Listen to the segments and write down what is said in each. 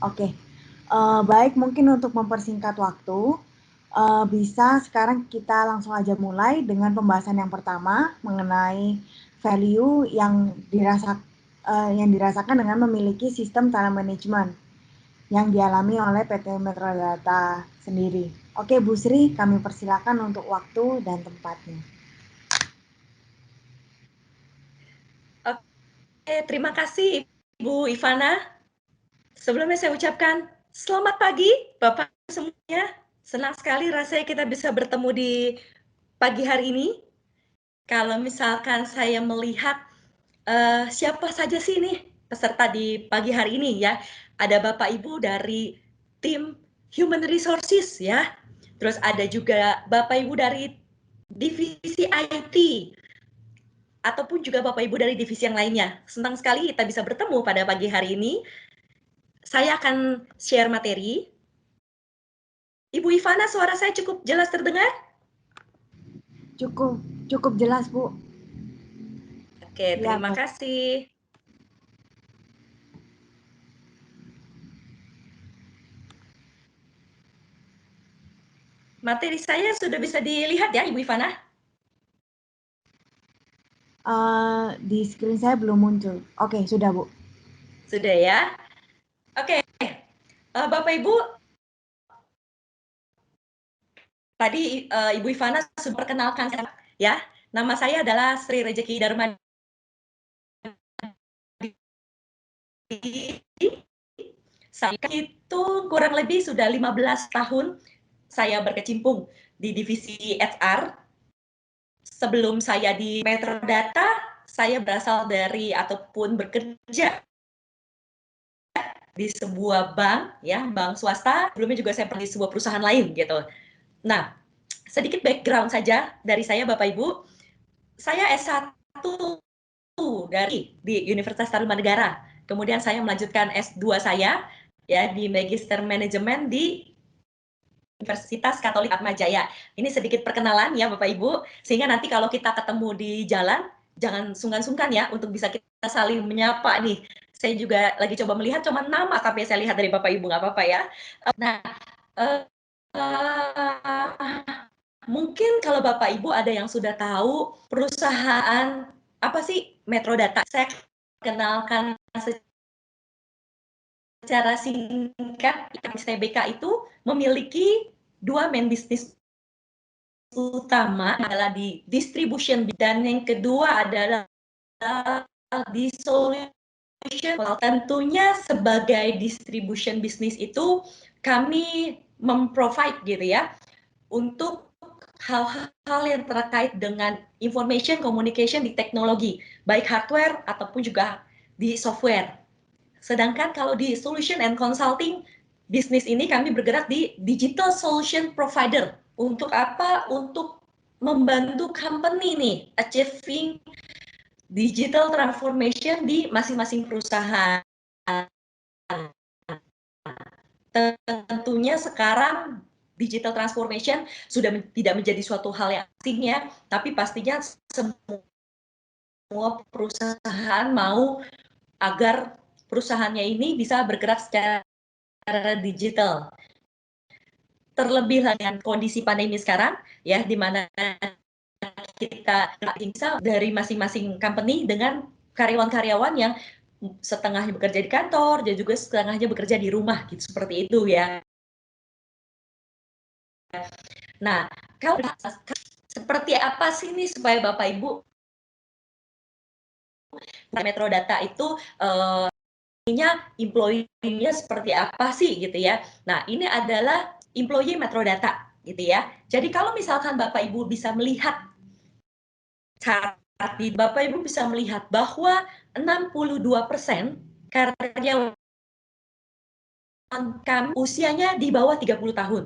Oke, baik mungkin untuk mempersingkat waktu, bisa sekarang kita langsung aja mulai dengan pembahasan yang pertama mengenai value yang dirasakan dengan memiliki sistem talent management yang dialami oleh PT Metrodata sendiri. Oke, Bu Sri, kami persilakan untuk waktu dan tempatnya. Oke, terima kasih Ibu Ivana. Sebelumnya saya ucapkan selamat pagi Bapak semuanya. Senang sekali rasanya kita bisa bertemu di pagi hari ini. Kalau misalkan saya melihat siapa saja sih nih peserta di pagi hari ini ya. Ada Bapak Ibu dari tim Human Resources ya. Terus ada juga Bapak Ibu dari divisi IT ataupun juga Bapak Ibu dari divisi yang lainnya. Senang sekali kita bisa bertemu pada pagi hari ini. Saya akan share materi. Ibu Ivana, suara saya cukup jelas terdengar? Cukup jelas, Bu. Oke, terima kasih. Materi saya sudah bisa dilihat ya, Ibu Ivana? Di screen saya belum muncul. Oke, sudah, Bu. Sudah ya. Oke, Bapak Ibu, tadi Ibu Ivana sudah perkenalkan ya. Nama saya adalah Sri Rejeki Darmadi. Saya itu kurang lebih sudah 15 tahun saya berkecimpung di divisi HR. Sebelum saya di Metrodata, saya berasal dari ataupun bekerja di sebuah bank, ya, bank swasta. Sebelumnya juga saya pernah di sebuah perusahaan lain gitu. Nah, sedikit background saja dari saya, Bapak Ibu. Saya S1 dari di Universitas Tarumanegara. Kemudian saya melanjutkan S2 saya ya di Magister Manajemen di Universitas Katolik Atmajaya. Ini sedikit perkenalan ya Bapak Ibu, sehingga nanti kalau kita ketemu di jalan, jangan sungkan-sungkan ya untuk bisa kita saling menyapa nih. Saya juga lagi coba melihat cuma nama tapi saya lihat dari Bapak Ibu, nggak apa-apa ya. Nah, uh, mungkin kalau Bapak Ibu ada yang sudah tahu perusahaan apa sih Metrodata. Saya kenalkan secara singkat, TBK itu memiliki dua main bisnis utama, adalah di distribution dan yang kedua adalah di solution. Tentunya sebagai distribution bisnis itu kami memprovide gitu ya untuk hal-hal yang terkait dengan information communication di teknologi, baik hardware ataupun juga di software. Sedangkan kalau di solution and consulting bisnis ini kami bergerak di digital solution provider. Untuk apa? Untuk membantu company nih achieving digital transformation di masing-masing perusahaan. Tentunya sekarang digital transformation sudah tidak menjadi suatu hal yang asing ya, tapi pastinya semua perusahaan mau agar perusahaannya ini bisa bergerak secara digital. Terlebih dengan kondisi pandemi sekarang, ya, di mana kita bisa dari masing-masing company dengan karyawan-karyawan yang setengahnya bekerja di kantor dan juga setengahnya bekerja di rumah, gitu, seperti itu ya. Nah, kalau seperti apa sih nih supaya Bapak Ibu Metrodata itu employee-nya seperti apa sih gitu ya. Nah, ini adalah employee Metrodata gitu ya. Jadi kalau misalkan Bapak Ibu bisa melihat chart di Bapak Ibu bisa melihat bahwa 62% karyawan kami usianya di bawah 30 tahun.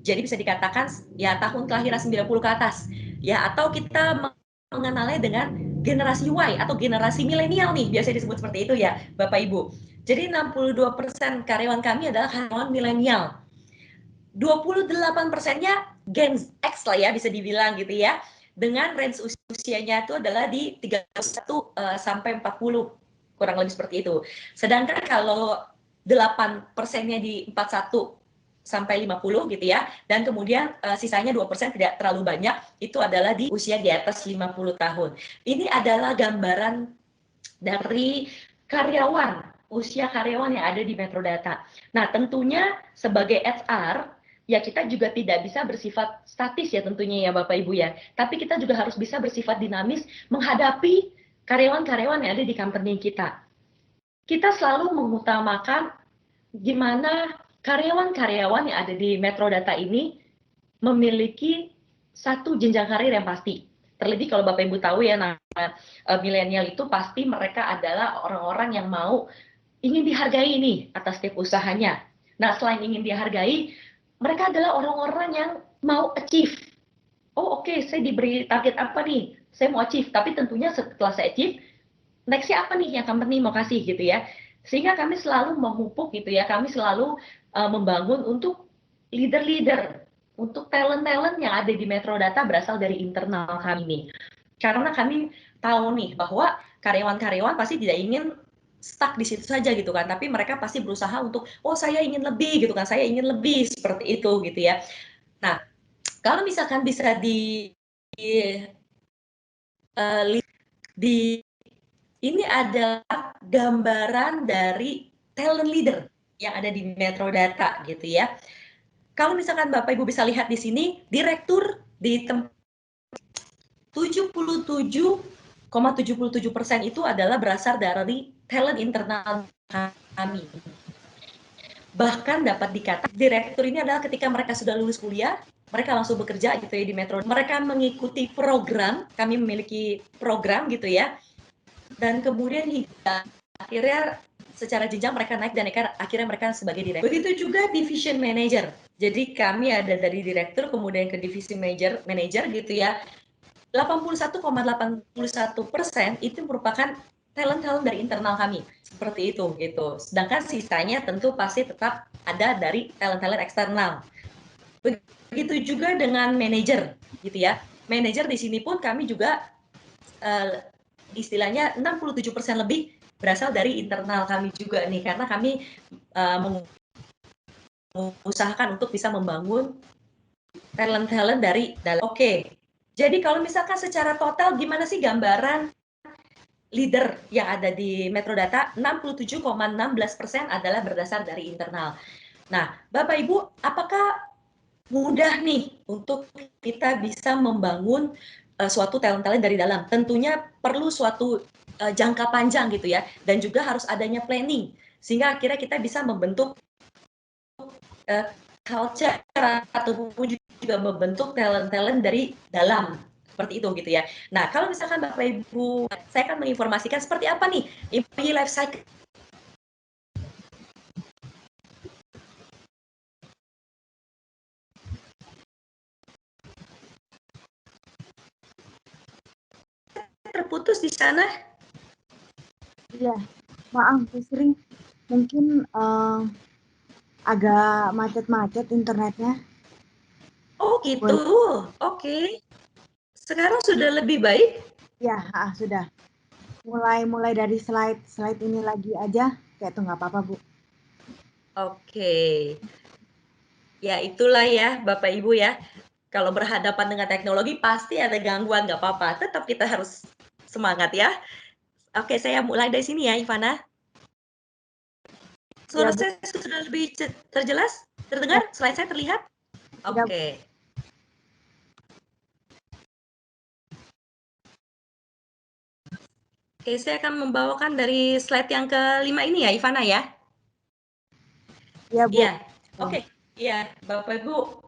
Jadi bisa dikatakan ya tahun kelahiran 90 ke atas. Ya, atau kita mengenalnya dengan generasi Y atau generasi milenial nih, biasa disebut seperti itu ya, Bapak Ibu. Jadi 62% karyawan kami adalah karyawan milenial. 28%-nya Gen X lah ya, bisa dibilang gitu ya. Dengan range usianya itu adalah di 31 sampai 40, kurang lebih seperti itu. Sedangkan kalau 8%-nya di 41 sampai 50 gitu ya, dan kemudian sisanya 2% tidak terlalu banyak, itu adalah di usia di atas 50 tahun. Ini adalah gambaran dari karyawan, usia karyawan yang ada di Metrodata. Nah, tentunya sebagai HR, ya kita juga tidak bisa bersifat statis ya tentunya ya Bapak Ibu ya, tapi kita juga harus bisa bersifat dinamis menghadapi karyawan-karyawan yang ada di company kita. Kita selalu mengutamakan gimana karyawan-karyawan yang ada di Metrodata ini memiliki satu jenjang karir yang pasti. Terlebih kalau Bapak Ibu tahu ya, milenial itu pasti mereka adalah orang-orang yang mau ingin dihargai nih atas setiap usahanya. Nah, selain ingin dihargai, mereka adalah orang-orang yang mau achieve. Oh oke, saya diberi target apa nih? Saya mau achieve, tapi tentunya setelah saya achieve, next-nya apa nih yang company mau kasih gitu ya. Sehingga kami selalu memupuk gitu ya, kami selalu membangun untuk leader-leader, untuk talent-talent yang ada di Metrodata berasal dari internal kami nih. Karena kami tahu nih bahwa karyawan-karyawan pasti tidak ingin stuck di situ saja gitu kan, tapi mereka pasti berusaha untuk, oh saya ingin lebih gitu kan, saya ingin lebih seperti itu gitu ya. Nah, kalau misalkan bisa ini adalah gambaran dari talent leader yang ada di Metrodata gitu ya. Kalau misalkan Bapak Ibu bisa lihat di sini, direktur di 77,77% itu adalah berasal dari talent internal kami. Bahkan dapat dikatakan direktur ini adalah ketika mereka sudah lulus kuliah, mereka langsung bekerja gitu ya di Metro. Mereka mengikuti program, kami memiliki program gitu ya, dan kemudian hingga akhirnya secara jenjang mereka naik dan akhirnya mereka sebagai direktur. Begitu juga division manager. Jadi kami ada dari direktur kemudian ke divisi manager gitu ya. 81,81% itu merupakan talent dari internal kami. Seperti itu gitu. Sedangkan sisanya tentu pasti tetap ada dari talent eksternal. Begitu juga dengan manajer gitu ya. Manajer di sini pun kami juga istilahnya 67% lebih berasal dari internal kami juga nih, karena kami mengusahakan untuk bisa membangun talent dari dalam. Oke, jadi kalau misalkan secara total gimana sih gambaran leader yang ada di Metrodata? 67,16% adalah berdasar dari internal. Nah, Bapak Ibu, apakah mudah nih untuk kita bisa membangun suatu talent dari dalam? Tentunya perlu suatu jangka panjang gitu ya, dan juga harus adanya planning sehingga akhirnya kita bisa membentuk culture ataupun juga membentuk talent dari dalam seperti itu gitu ya. Nah, kalau misalkan Bapak Ibu, saya akan menginformasikan seperti apa nih employee life cycle. Terputus di sana. Iya, maaf Bu Sri, mungkin agak macet-macet internetnya. Oh gitu, oke. Sekarang sudah lebih baik? Ya, sudah. Mulai dari slide ini lagi aja, kayak itu nggak apa-apa Bu. Oke. Ya itulah ya Bapak Ibu ya. Kalau berhadapan dengan teknologi pasti ada gangguan, nggak apa-apa. Tetap kita harus semangat ya. Oke, saya mulai dari sini ya Ivana. Suara Ya, Bu. saya sudah lebih terjelas? Terdengar? Ya, Slide saya terlihat? sudah. Oke. Oke, saya akan membawakan dari slide yang kelima ini ya Ivana ya. Ya, Bu. Iya. Oke. Iya, Bapak Ibu.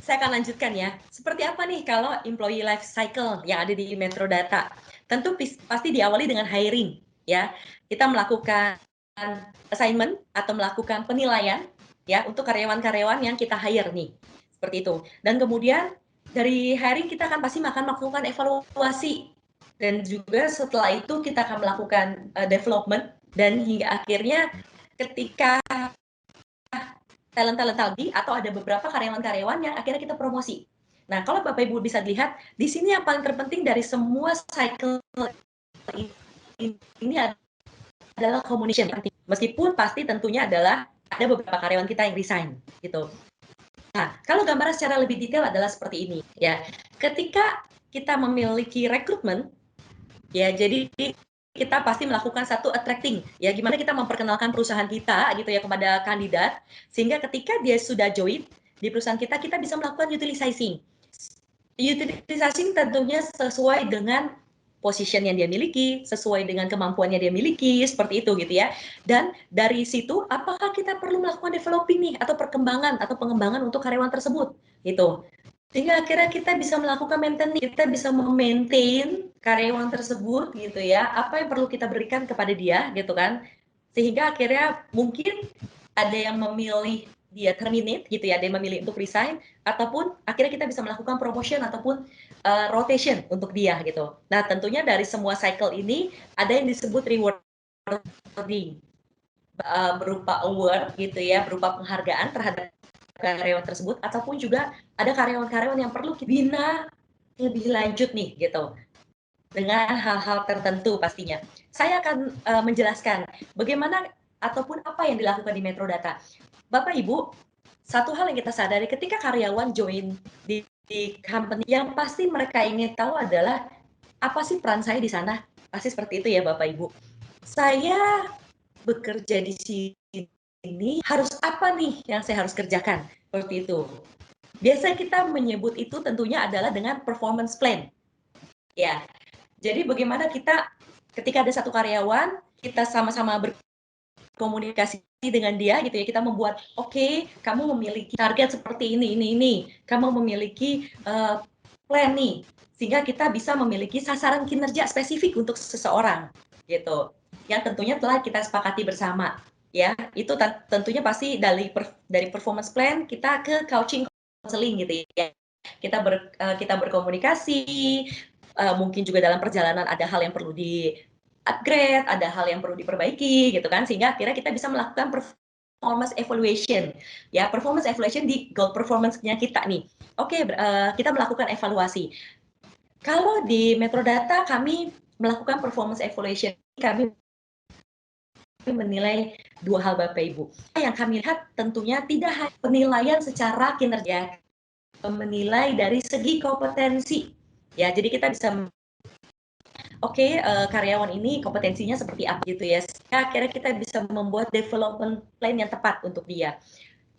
Saya akan lanjutkan ya. Seperti apa nih kalau employee life cycle yang ada di Metrodata? Tentu pasti diawali dengan hiring ya. Kita melakukan assignment atau melakukan penilaian ya untuk karyawan-karyawan yang kita hire nih. Seperti itu. Dan kemudian dari hiring kita akan pasti akan melakukan evaluasi, dan juga setelah itu kita akan melakukan development, dan hingga akhirnya ketika talent tadi atau ada beberapa karyawan-karyawan yang akhirnya kita promosi. Nah, kalau Bapak Ibu bisa lihat, di sini yang paling terpenting dari semua cycle ini adalah communication. Meskipun pasti tentunya adalah ada beberapa karyawan kita yang resign gitu. Nah, kalau gambaran secara lebih detail adalah seperti ini ya. Ketika kita memiliki rekrutmen ya, jadi kita pasti melakukan satu attracting ya, gimana kita memperkenalkan perusahaan kita gitu ya kepada kandidat, sehingga ketika dia sudah join di perusahaan kita, kita bisa melakukan utilizing. Utilizing tentunya sesuai dengan position yang dia miliki, sesuai dengan kemampuannya dia miliki, seperti itu gitu ya. Dan dari situ, apakah kita perlu melakukan developing nih, atau perkembangan, atau pengembangan untuk karyawan tersebut, gitu. Sehingga akhirnya kita bisa melakukan maintenance, kita bisa memaintain karyawan tersebut gitu ya, apa yang perlu kita berikan kepada dia gitu kan. Sehingga akhirnya mungkin ada yang memilih dia terminate gitu ya, ada yang memilih untuk resign, ataupun akhirnya kita bisa melakukan promotion ataupun rotation untuk dia gitu. Nah, tentunya dari semua cycle ini ada yang disebut rewarding, berupa award gitu ya, berupa penghargaan terhadap karyawan tersebut, ataupun juga ada karyawan-karyawan yang perlu bina lebih lanjut nih gitu, dengan hal-hal tertentu pastinya. Saya akan menjelaskan bagaimana ataupun apa yang dilakukan di Metro Data. Bapak Ibu, satu hal yang kita sadari ketika karyawan join di company, yang pasti mereka ingin tahu adalah apa sih peran saya di sana? Pasti seperti itu ya Bapak Ibu. Saya bekerja di sini harus apa nih yang saya harus kerjakan? Seperti itu. Biasanya kita menyebut itu tentunya adalah dengan performance plan. Ya. Jadi bagaimana kita ketika ada satu karyawan, kita sama-sama berkomunikasi dengan dia gitu ya, kita membuat oke, kamu memiliki target seperti ini, kamu memiliki plan nih, sehingga kita bisa memiliki sasaran kinerja spesifik untuk seseorang gitu, yang tentunya telah kita sepakati bersama ya. Itu tentunya pasti dari performance plan kita ke coaching counseling gitu ya, kita berkomunikasi, mungkin juga dalam perjalanan ada hal yang perlu di upgrade, ada hal yang perlu diperbaiki gitu kan, sehingga akhirnya kita bisa melakukan performance evaluation ya, performance evaluation di goal performance-nya kita nih. Oke, kita melakukan evaluasi. Kalau di Metro Data kami melakukan performance evaluation, kami menilai dua hal Bapak Ibu. Yang kami lihat tentunya tidak hanya penilaian secara kinerja, menilai dari segi kompetensi ya. Jadi kita bisa oke, karyawan ini kompetensinya seperti apa gitu ya. Akhirnya kita bisa membuat development plan yang tepat untuk dia.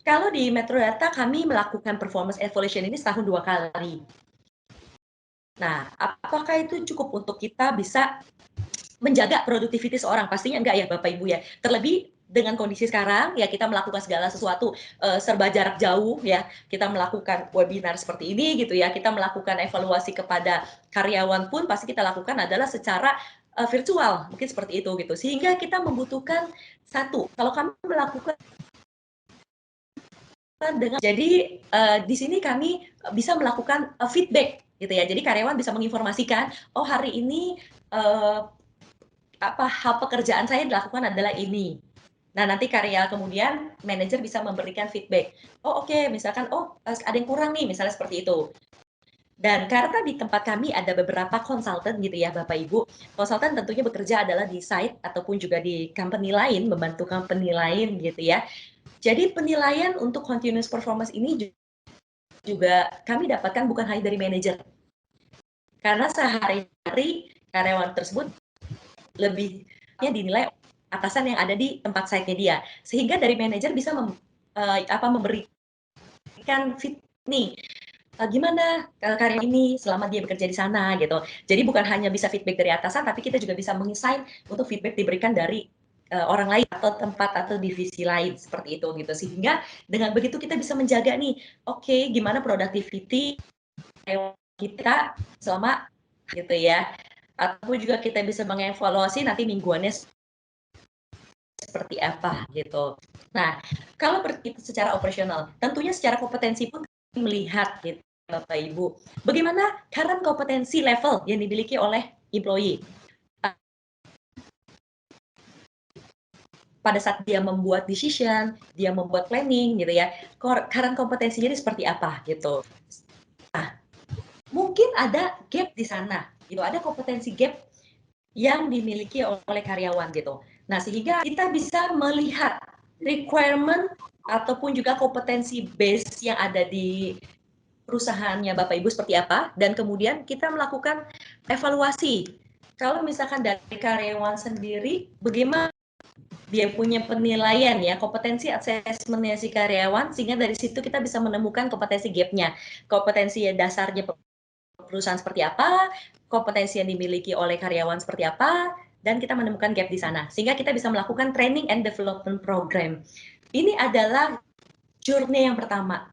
Kalau di Metro Data kami melakukan performance evaluation ini setahun 2 kali. Nah, apakah itu cukup untuk kita bisa menjaga produktiviti seorang? Pastinya enggak ya Bapak Ibu ya. Terlebih dengan kondisi sekarang ya, kita melakukan segala sesuatu serba jarak jauh ya. Kita melakukan webinar seperti ini gitu ya. Kita melakukan evaluasi kepada karyawan pun pasti kita lakukan adalah secara virtual, mungkin seperti itu gitu. Sehingga kita membutuhkan satu, kalau kami melakukan dengan jadi di sini kami bisa melakukan feedback gitu ya. Jadi karyawan bisa menginformasikan, oh hari ini hal pekerjaan saya dilakukan adalah ini. Nah, nanti kemudian manajer bisa memberikan feedback. Oh oke, misalkan ada yang kurang nih, misalnya seperti itu. Dan karena di tempat kami ada beberapa konsultan gitu ya Bapak Ibu. Konsultan tentunya bekerja adalah di site ataupun juga di company lain, membantu company lain gitu ya. Jadi penilaian untuk continuous performance ini juga kami dapatkan bukan hanya dari manajer. Karena sehari-hari karyawan tersebut lebihnya dinilai atasan yang ada di tempat site-nya dia. Sehingga dari manajer bisa memberikan nih, gimana karyawan ini selama dia bekerja di sana gitu. Jadi bukan hanya bisa feedback dari atasan, tapi kita juga bisa menginsight untuk feedback diberikan dari orang lain atau tempat atau divisi lain seperti itu gitu. Sehingga dengan begitu kita bisa menjaga nih, oke, gimana productivity kita selama gitu ya. Atau juga kita bisa mengevaluasi nanti mingguannya seperti apa gitu. Nah, kalau secara operasional, tentunya secara kompetensi pun melihat gitu Bapak Ibu, bagaimana current kompetensi level yang dimiliki oleh employee. Pada saat dia membuat decision, dia membuat planning gitu ya, current kompetensinya ini seperti apa gitu. Nah, mungkin ada gap di sana gitu, ada kompetensi gap yang dimiliki oleh karyawan gitu. Nah, sehingga kita bisa melihat requirement ataupun juga kompetensi base yang ada di perusahaannya Bapak Ibu seperti apa, dan kemudian kita melakukan evaluasi. Kalau misalkan dari karyawan sendiri, bagaimana dia punya penilaian ya, kompetensi assessment-nya si karyawan, sehingga dari situ kita bisa menemukan kompetensi gap-nya. Kompetensi dasarnya perusahaan seperti apa, kompetensi yang dimiliki oleh karyawan seperti apa, dan kita menemukan gap di sana. Sehingga kita bisa melakukan training and development program. Ini adalah journey yang pertama.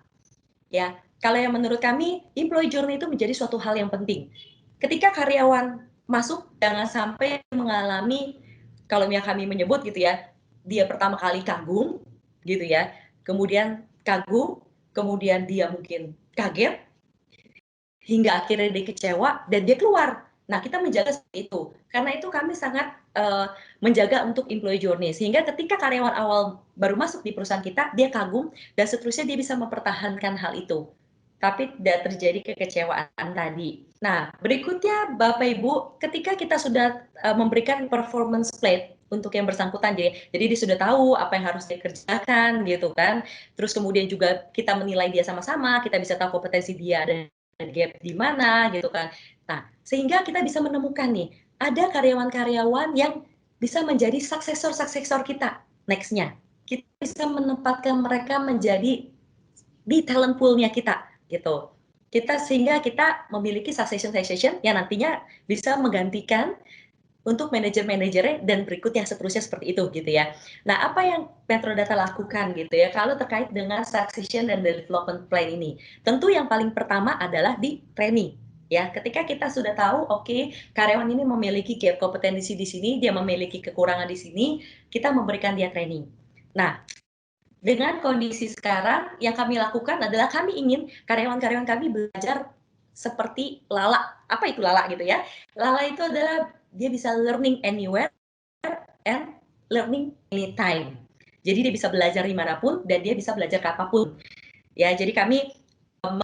Ya, kalau yang menurut kami, employee journey itu menjadi suatu hal yang penting. Ketika karyawan masuk, jangan sampai mengalami, kalau yang kami menyebut gitu ya, dia pertama kali kagum, gitu ya, kemudian kagum, kemudian dia mungkin kaget, hingga akhirnya dia kecewa dan dia keluar. Nah, kita menjaga seperti itu. Karena itu kami sangat menjaga untuk employee journey. Sehingga ketika karyawan awal baru masuk di perusahaan kita, dia kagum dan seterusnya dia bisa mempertahankan hal itu. Tapi tidak terjadi kekecewaan tadi. Nah, berikutnya Bapak Ibu, ketika kita sudah memberikan performance plate untuk yang bersangkutan, jadi dia sudah tahu apa yang harus dikerjakan gitu kan. Terus kemudian juga kita menilai dia sama-sama, kita bisa tahu kompetensi dia dan gap di mana gitu kan. Nah, sehingga kita bisa menemukan nih, ada karyawan-karyawan yang bisa menjadi suksesor-suksesor kita next-nya. Kita bisa menempatkan mereka menjadi di talent pool-nya kita gitu. Sehingga kita memiliki succession yang nantinya bisa menggantikan untuk manajer-manajernya dan berikutnya seterusnya seperti itu gitu ya. Nah, apa yang Metrodata lakukan gitu ya kalau terkait dengan succession dan development plan ini? Tentu yang paling pertama adalah di training. Ya, ketika kita sudah tahu, oke, karyawan ini memiliki gap kompetensi di sini, dia memiliki kekurangan di sini, kita memberikan dia training. Nah, dengan kondisi sekarang yang kami lakukan adalah kami ingin karyawan-karyawan kami belajar seperti Lala. Apa itu Lala gitu ya? Lala itu adalah dia bisa learning anywhere and learning anytime. Jadi dia bisa belajar dimanapun dan dia bisa belajar kapanpun. Ya, jadi kami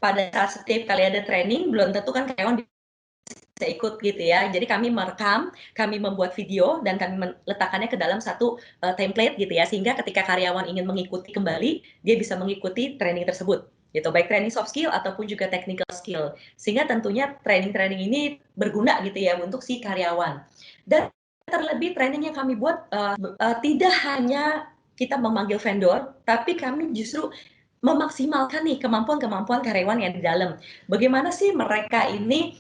pada saat setiap kali ada training, belum tentu kan karyawan bisa ikut gitu ya. Jadi kami merekam, kami membuat video dan kami meletakkannya ke dalam satu template gitu ya, sehingga ketika karyawan ingin mengikuti kembali, dia bisa mengikuti training tersebut gitu, baik training soft skill ataupun juga technical skill. Sehingga tentunya training-training ini berguna gitu ya untuk si karyawan. Dan terlebih training yang kami buat tidak hanya kita memanggil vendor, tapi kami justru memaksimalkan nih kemampuan-kemampuan karyawan yang di dalam. Bagaimana sih mereka ini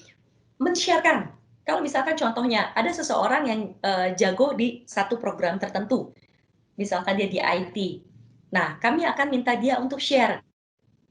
men-sharekan. Kalau misalkan contohnya ada seseorang yang jago di satu program tertentu, misalkan dia di IT. Nah, kami akan minta dia untuk share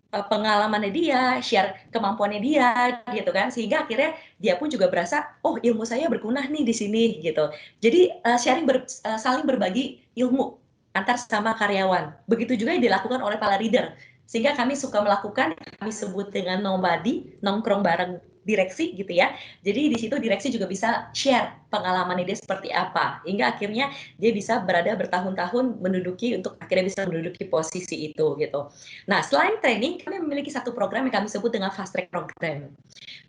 pengalamannya dia, share kemampuannya dia, gitu kan, sehingga akhirnya dia pun juga berasa, oh ilmu saya berguna nih di sini, gitu. Jadi saling berbagi ilmu antar sama karyawan. Begitu juga yang dilakukan oleh para leader. Sehingga kami suka melakukan, kami sebut dengan nobody, nongkrong bareng direksi gitu ya. Jadi di situ direksi juga bisa share pengalamannya dia seperti apa, hingga akhirnya dia bisa berada bertahun-tahun untuk akhirnya bisa menduduki posisi itu gitu. Nah, selain training, kami memiliki satu program yang kami sebut dengan Fast Track Program.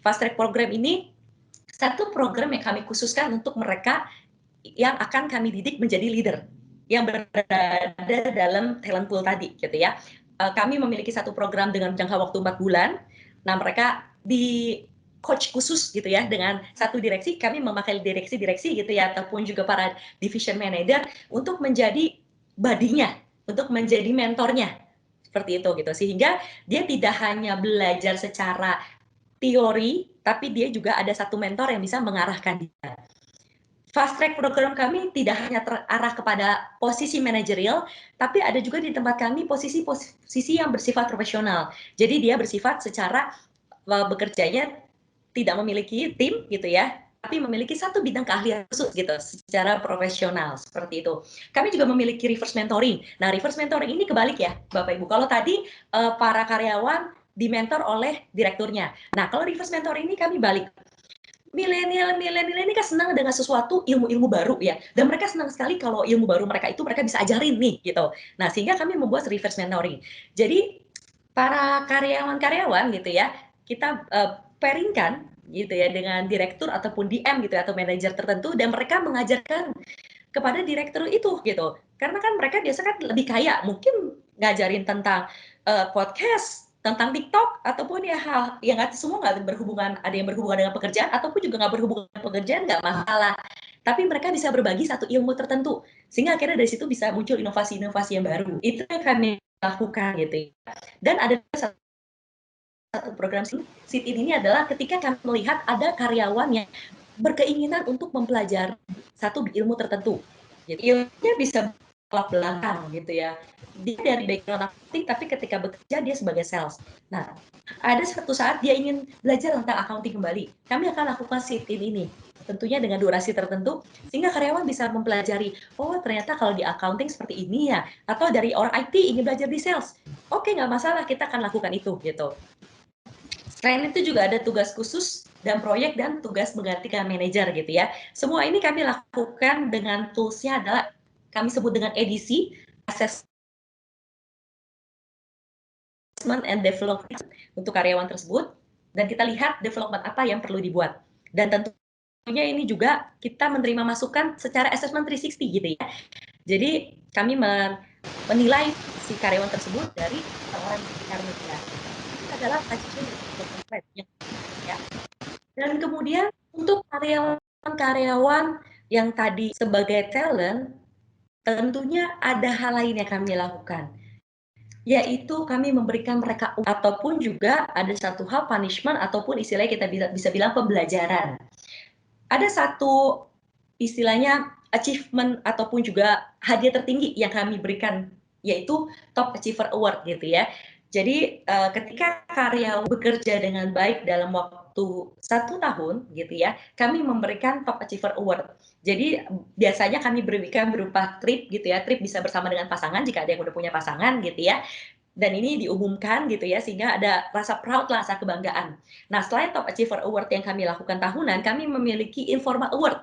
Fast Track Program ini satu program yang kami khususkan untuk mereka yang akan kami didik menjadi leader yang berada dalam talent pool tadi gitu ya. Kami memiliki satu program dengan jangka waktu 4 bulan. Nah, mereka di coach khusus gitu ya, dengan satu direksi, kami memakai direksi-direksi gitu ya, ataupun juga para division manager untuk menjadi badinya, untuk menjadi mentornya seperti itu gitu, sehingga dia tidak hanya belajar secara teori, tapi dia juga ada satu mentor yang bisa mengarahkan dia. Fast track program kami tidak hanya terarah kepada posisi manajerial, tapi ada juga di tempat kami posisi yang bersifat profesional. Jadi dia bersifat secara bekerjanya tidak memiliki tim gitu ya, tapi memiliki satu bidang keahlian khusus gitu secara profesional seperti itu. Kami juga memiliki reverse mentoring. Nah, reverse mentoring ini kebalik ya, Bapak Ibu. Kalau tadi para karyawan dimentor oleh direkturnya. Nah, kalau reverse mentoring ini kami balik. Milenial ini kan senang dengan sesuatu ilmu-ilmu baru ya, dan mereka senang sekali kalau ilmu baru mereka itu mereka bisa ajarin nih gitu. Nah, sehingga kami membuat reverse mentoring. Jadi para karyawan-karyawan gitu ya, kita pairing-kan gitu ya dengan direktur ataupun DM gitu ya, atau manajer tertentu, dan mereka mengajarkan kepada direktur itu gitu. Karena kan mereka biasa kan lebih kaya, mungkin ngajarin tentang podcast, tentang TikTok, ataupun ya hal yang semua nggak berhubungan, ada yang berhubungan dengan pekerjaan ataupun juga nggak berhubungan dengan pekerjaan, nggak masalah. Tapi mereka bisa berbagi satu ilmu tertentu, sehingga akhirnya dari situ bisa muncul inovasi-inovasi yang baru. Itu yang kami lakukan gitu ya. Dan ada satu program sit in ini adalah ketika kami melihat ada karyawan yang berkeinginan untuk mempelajari satu ilmu tertentu. Jadi ilmunya bisa belak belakang gitu ya. Dia dari background accounting tapi ketika bekerja dia sebagai sales. Nah, ada satu saat dia ingin belajar tentang accounting kembali. Kami akan lakukan sit in ini. Tentunya dengan durasi tertentu sehingga karyawan bisa mempelajari, oh ternyata kalau di accounting seperti ini ya, atau dari orang IT ingin belajar di sales. Oke, nggak masalah, kita akan lakukan itu gitu. Selain itu juga ada tugas khusus dan proyek dan tugas menggantikan manajer gitu ya. Semua ini kami lakukan dengan tools-nya adalah kami sebut dengan edisi, assessment and development untuk karyawan tersebut, dan kita lihat development apa yang perlu dibuat. Dan tentunya ini juga kita menerima masukan secara assessment 360 gitu ya. Jadi kami menilai si karyawan tersebut dari orang-orang di sekitarnya. Itu adalah achievement ya. Dan kemudian untuk karyawan-karyawan yang tadi sebagai talent, tentunya ada hal lain yang kami lakukan, yaitu kami memberikan mereka ataupun juga ada satu hal punishment ataupun istilahnya kita bisa bilang pembelajaran. Ada satu istilahnya achievement ataupun juga hadiah tertinggi yang kami berikan, yaitu Top Achiever Award gitu ya. Jadi ketika karyawan bekerja dengan baik dalam waktu 1 tahun gitu ya, kami memberikan Top Achiever Award. Jadi biasanya kami berikan berupa trip gitu ya, trip bisa bersama dengan pasangan jika ada yang udah punya pasangan gitu ya. Dan ini diumumkan gitu ya, sehingga ada rasa proud lah, rasa kebanggaan. Nah, selain Top Achiever Award yang kami lakukan tahunan, kami memiliki Informal Award.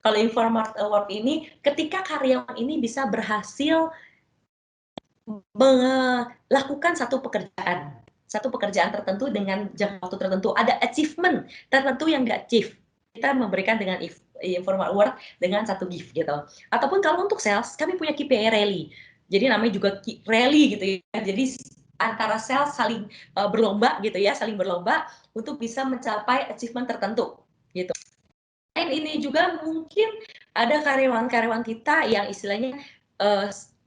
Kalau Informal Award ini, ketika karyawan ini bisa berhasil melakukan satu pekerjaan tertentu dengan jangka waktu tertentu, ada achievement tertentu yang di-achieve. Kita memberikan dengan Informal Award dengan satu gift gitu. Ataupun kalau untuk sales, kami punya KPI rally. Jadi namanya juga rally gitu ya. Jadi antara sales saling berlomba gitu ya, saling berlomba untuk bisa mencapai achievement tertentu gitu. Dan ini juga mungkin ada karyawan-karyawan kita yang istilahnya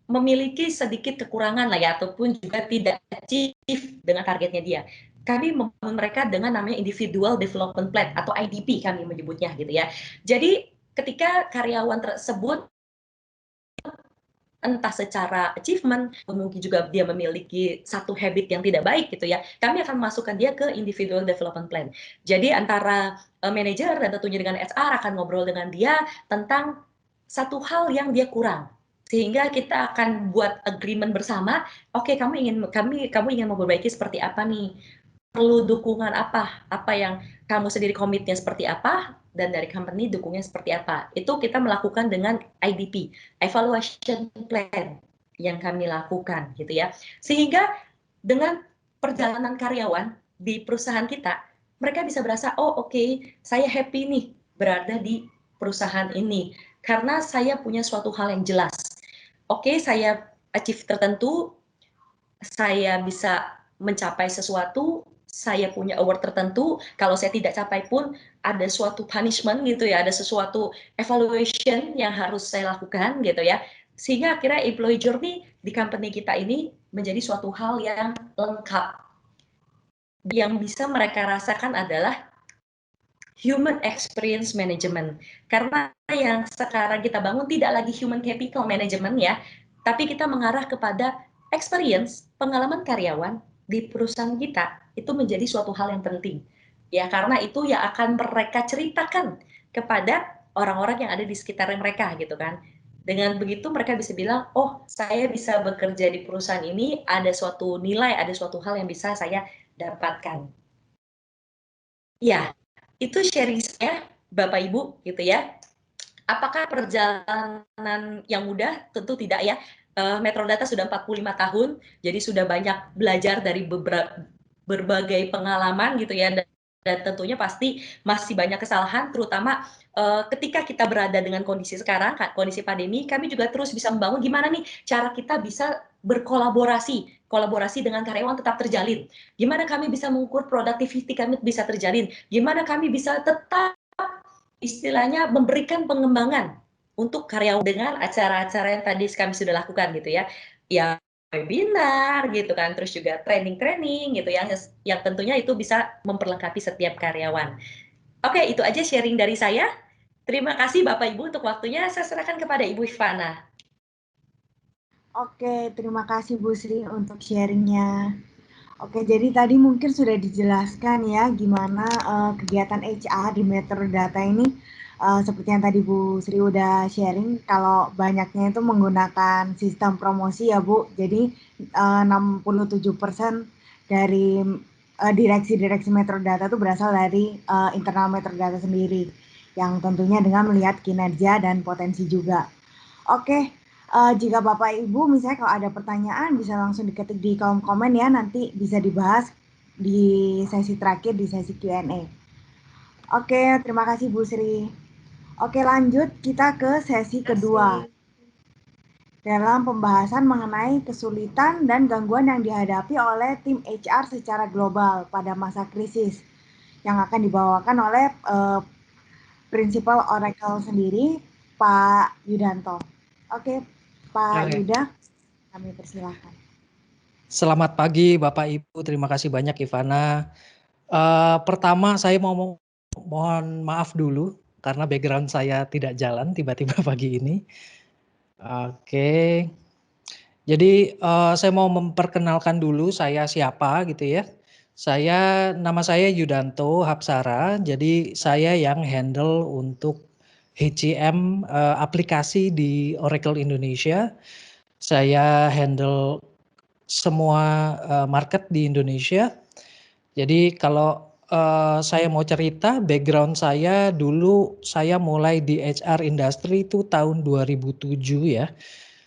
memiliki sedikit kekurangan lah ya, ataupun juga tidak achieve dengan targetnya dia. Kami membangun mereka dengan namanya Individual Development Plan atau IDP kami menyebutnya gitu ya. Jadi ketika karyawan tersebut entah secara achievement, mungkin juga dia memiliki satu habit yang tidak baik gitu ya, kami akan masukkan dia ke individual development plan. Jadi antara manajer dan tentunya dengan HR akan ngobrol dengan dia tentang satu hal yang dia kurang. Sehingga kita akan buat agreement bersama, oke, kamu ingin memperbaiki seperti apa nih? Perlu dukungan apa yang kamu sendiri komitnya seperti apa, dan dari company dukungnya seperti apa. Itu kita melakukan dengan IDP, Evaluation Plan, yang kami lakukan gitu ya. Sehingga dengan perjalanan karyawan di perusahaan kita, mereka bisa berasa, oh oke, saya happy nih berada di perusahaan ini, karena saya punya suatu hal yang jelas. Oke, saya achieve tertentu, saya bisa mencapai sesuatu, saya punya award tertentu, kalau saya tidak capai pun ada suatu punishment gitu ya, ada sesuatu evaluation yang harus saya lakukan gitu ya. Sehingga akhirnya employee journey di company kita ini menjadi suatu hal yang lengkap. Yang bisa mereka rasakan adalah human experience management. Karena yang sekarang kita bangun tidak lagi human capital management ya, tapi kita mengarah kepada experience, pengalaman karyawan di perusahaan kita itu menjadi suatu hal yang penting. Ya, karena itu yang akan mereka ceritakan kepada orang-orang yang ada di sekitar mereka gitu kan. Dengan begitu mereka bisa bilang, oh saya bisa bekerja di perusahaan ini, ada suatu nilai, ada suatu hal yang bisa saya dapatkan. Ya, itu sharing saya, Bapak Ibu, gitu ya. Apakah perjalanan yang mudah? Tentu tidak ya. Metrodata sudah 45 tahun, jadi sudah banyak belajar dari berbagai pengalaman gitu ya. dan tentunya pasti masih banyak kesalahan, terutama ketika kita berada dengan kondisi sekarang, kondisi pandemi, kami juga terus bisa membangun gimana nih cara kita bisa kolaborasi dengan karyawan tetap terjalin. Gimana kami bisa mengukur productivity kami bisa terjalin. Gimana kami bisa tetap istilahnya memberikan pengembangan untuk karyawan dengan acara-acara yang tadi kami sudah lakukan gitu ya. Ya webinar gitu kan, terus juga training-training gitu yang tentunya itu bisa memperlengkapi setiap karyawan. Oke, itu aja sharing dari saya. Terima kasih Bapak Ibu untuk waktunya. Saya serahkan kepada Ibu Ivana. Oke, terima kasih Bu Sri untuk sharingnya. Oke, jadi tadi mungkin sudah dijelaskan ya gimana kegiatan HR di Metrodata ini seperti yang tadi Bu Sri udah sharing kalau banyaknya itu menggunakan sistem promosi ya Bu. Jadi 67% dari direksi-direksi Metrodata itu berasal dari internal Metrodata sendiri yang tentunya dengan melihat kinerja dan potensi juga. Oke, jika Bapak Ibu misalnya kalau ada pertanyaan bisa langsung diketik di kolom komen ya, nanti bisa dibahas di sesi terakhir di sesi Q&A. Oke, terima kasih Bu Sri. Oke, lanjut kita ke sesi kedua. Dalam pembahasan mengenai kesulitan dan gangguan yang dihadapi oleh tim HR secara global pada masa krisis yang akan dibawakan oleh Prinsipal Oracle sendiri, Pak Yudanto. Oke, Pak Yuda, kami persilahkan. Selamat pagi Bapak Ibu, terima kasih banyak Ivana. Pertama saya mohon maaf dulu karena background saya tidak jalan tiba-tiba pagi ini. Oke, jadi saya mau memperkenalkan dulu saya siapa gitu ya. Nama saya Yudanto Hapsara, jadi saya yang handle untuk HCM aplikasi di Oracle Indonesia. Saya handle semua market di Indonesia. Jadi kalau saya mau cerita background saya dulu saya mulai di HR industry itu tahun 2007 ya.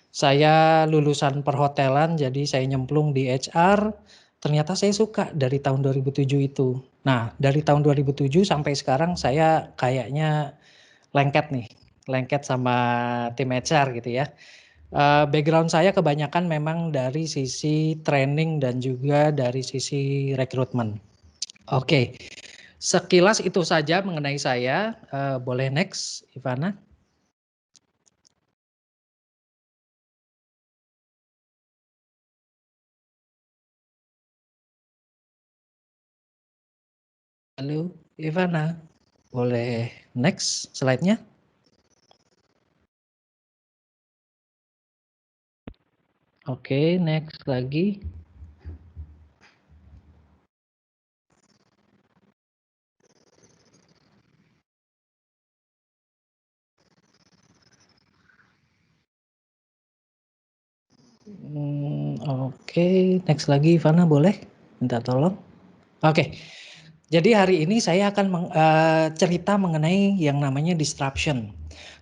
Saya lulusan perhotelan jadi saya nyemplung di HR. Ternyata saya suka dari tahun 2007 itu. Nah, dari tahun 2007 sampai sekarang saya kayaknya lengket sama tim HR gitu ya. Background saya kebanyakan memang dari sisi training dan juga dari sisi rekrutmen. Oke, sekilas itu saja mengenai saya. Boleh next, Ivana? Halo, Ivana. Boleh next slide-nya? Oke, next lagi. Oke, next lagi Ivana boleh? Minta tolong. Oke, jadi hari ini saya akan cerita mengenai yang namanya disruption.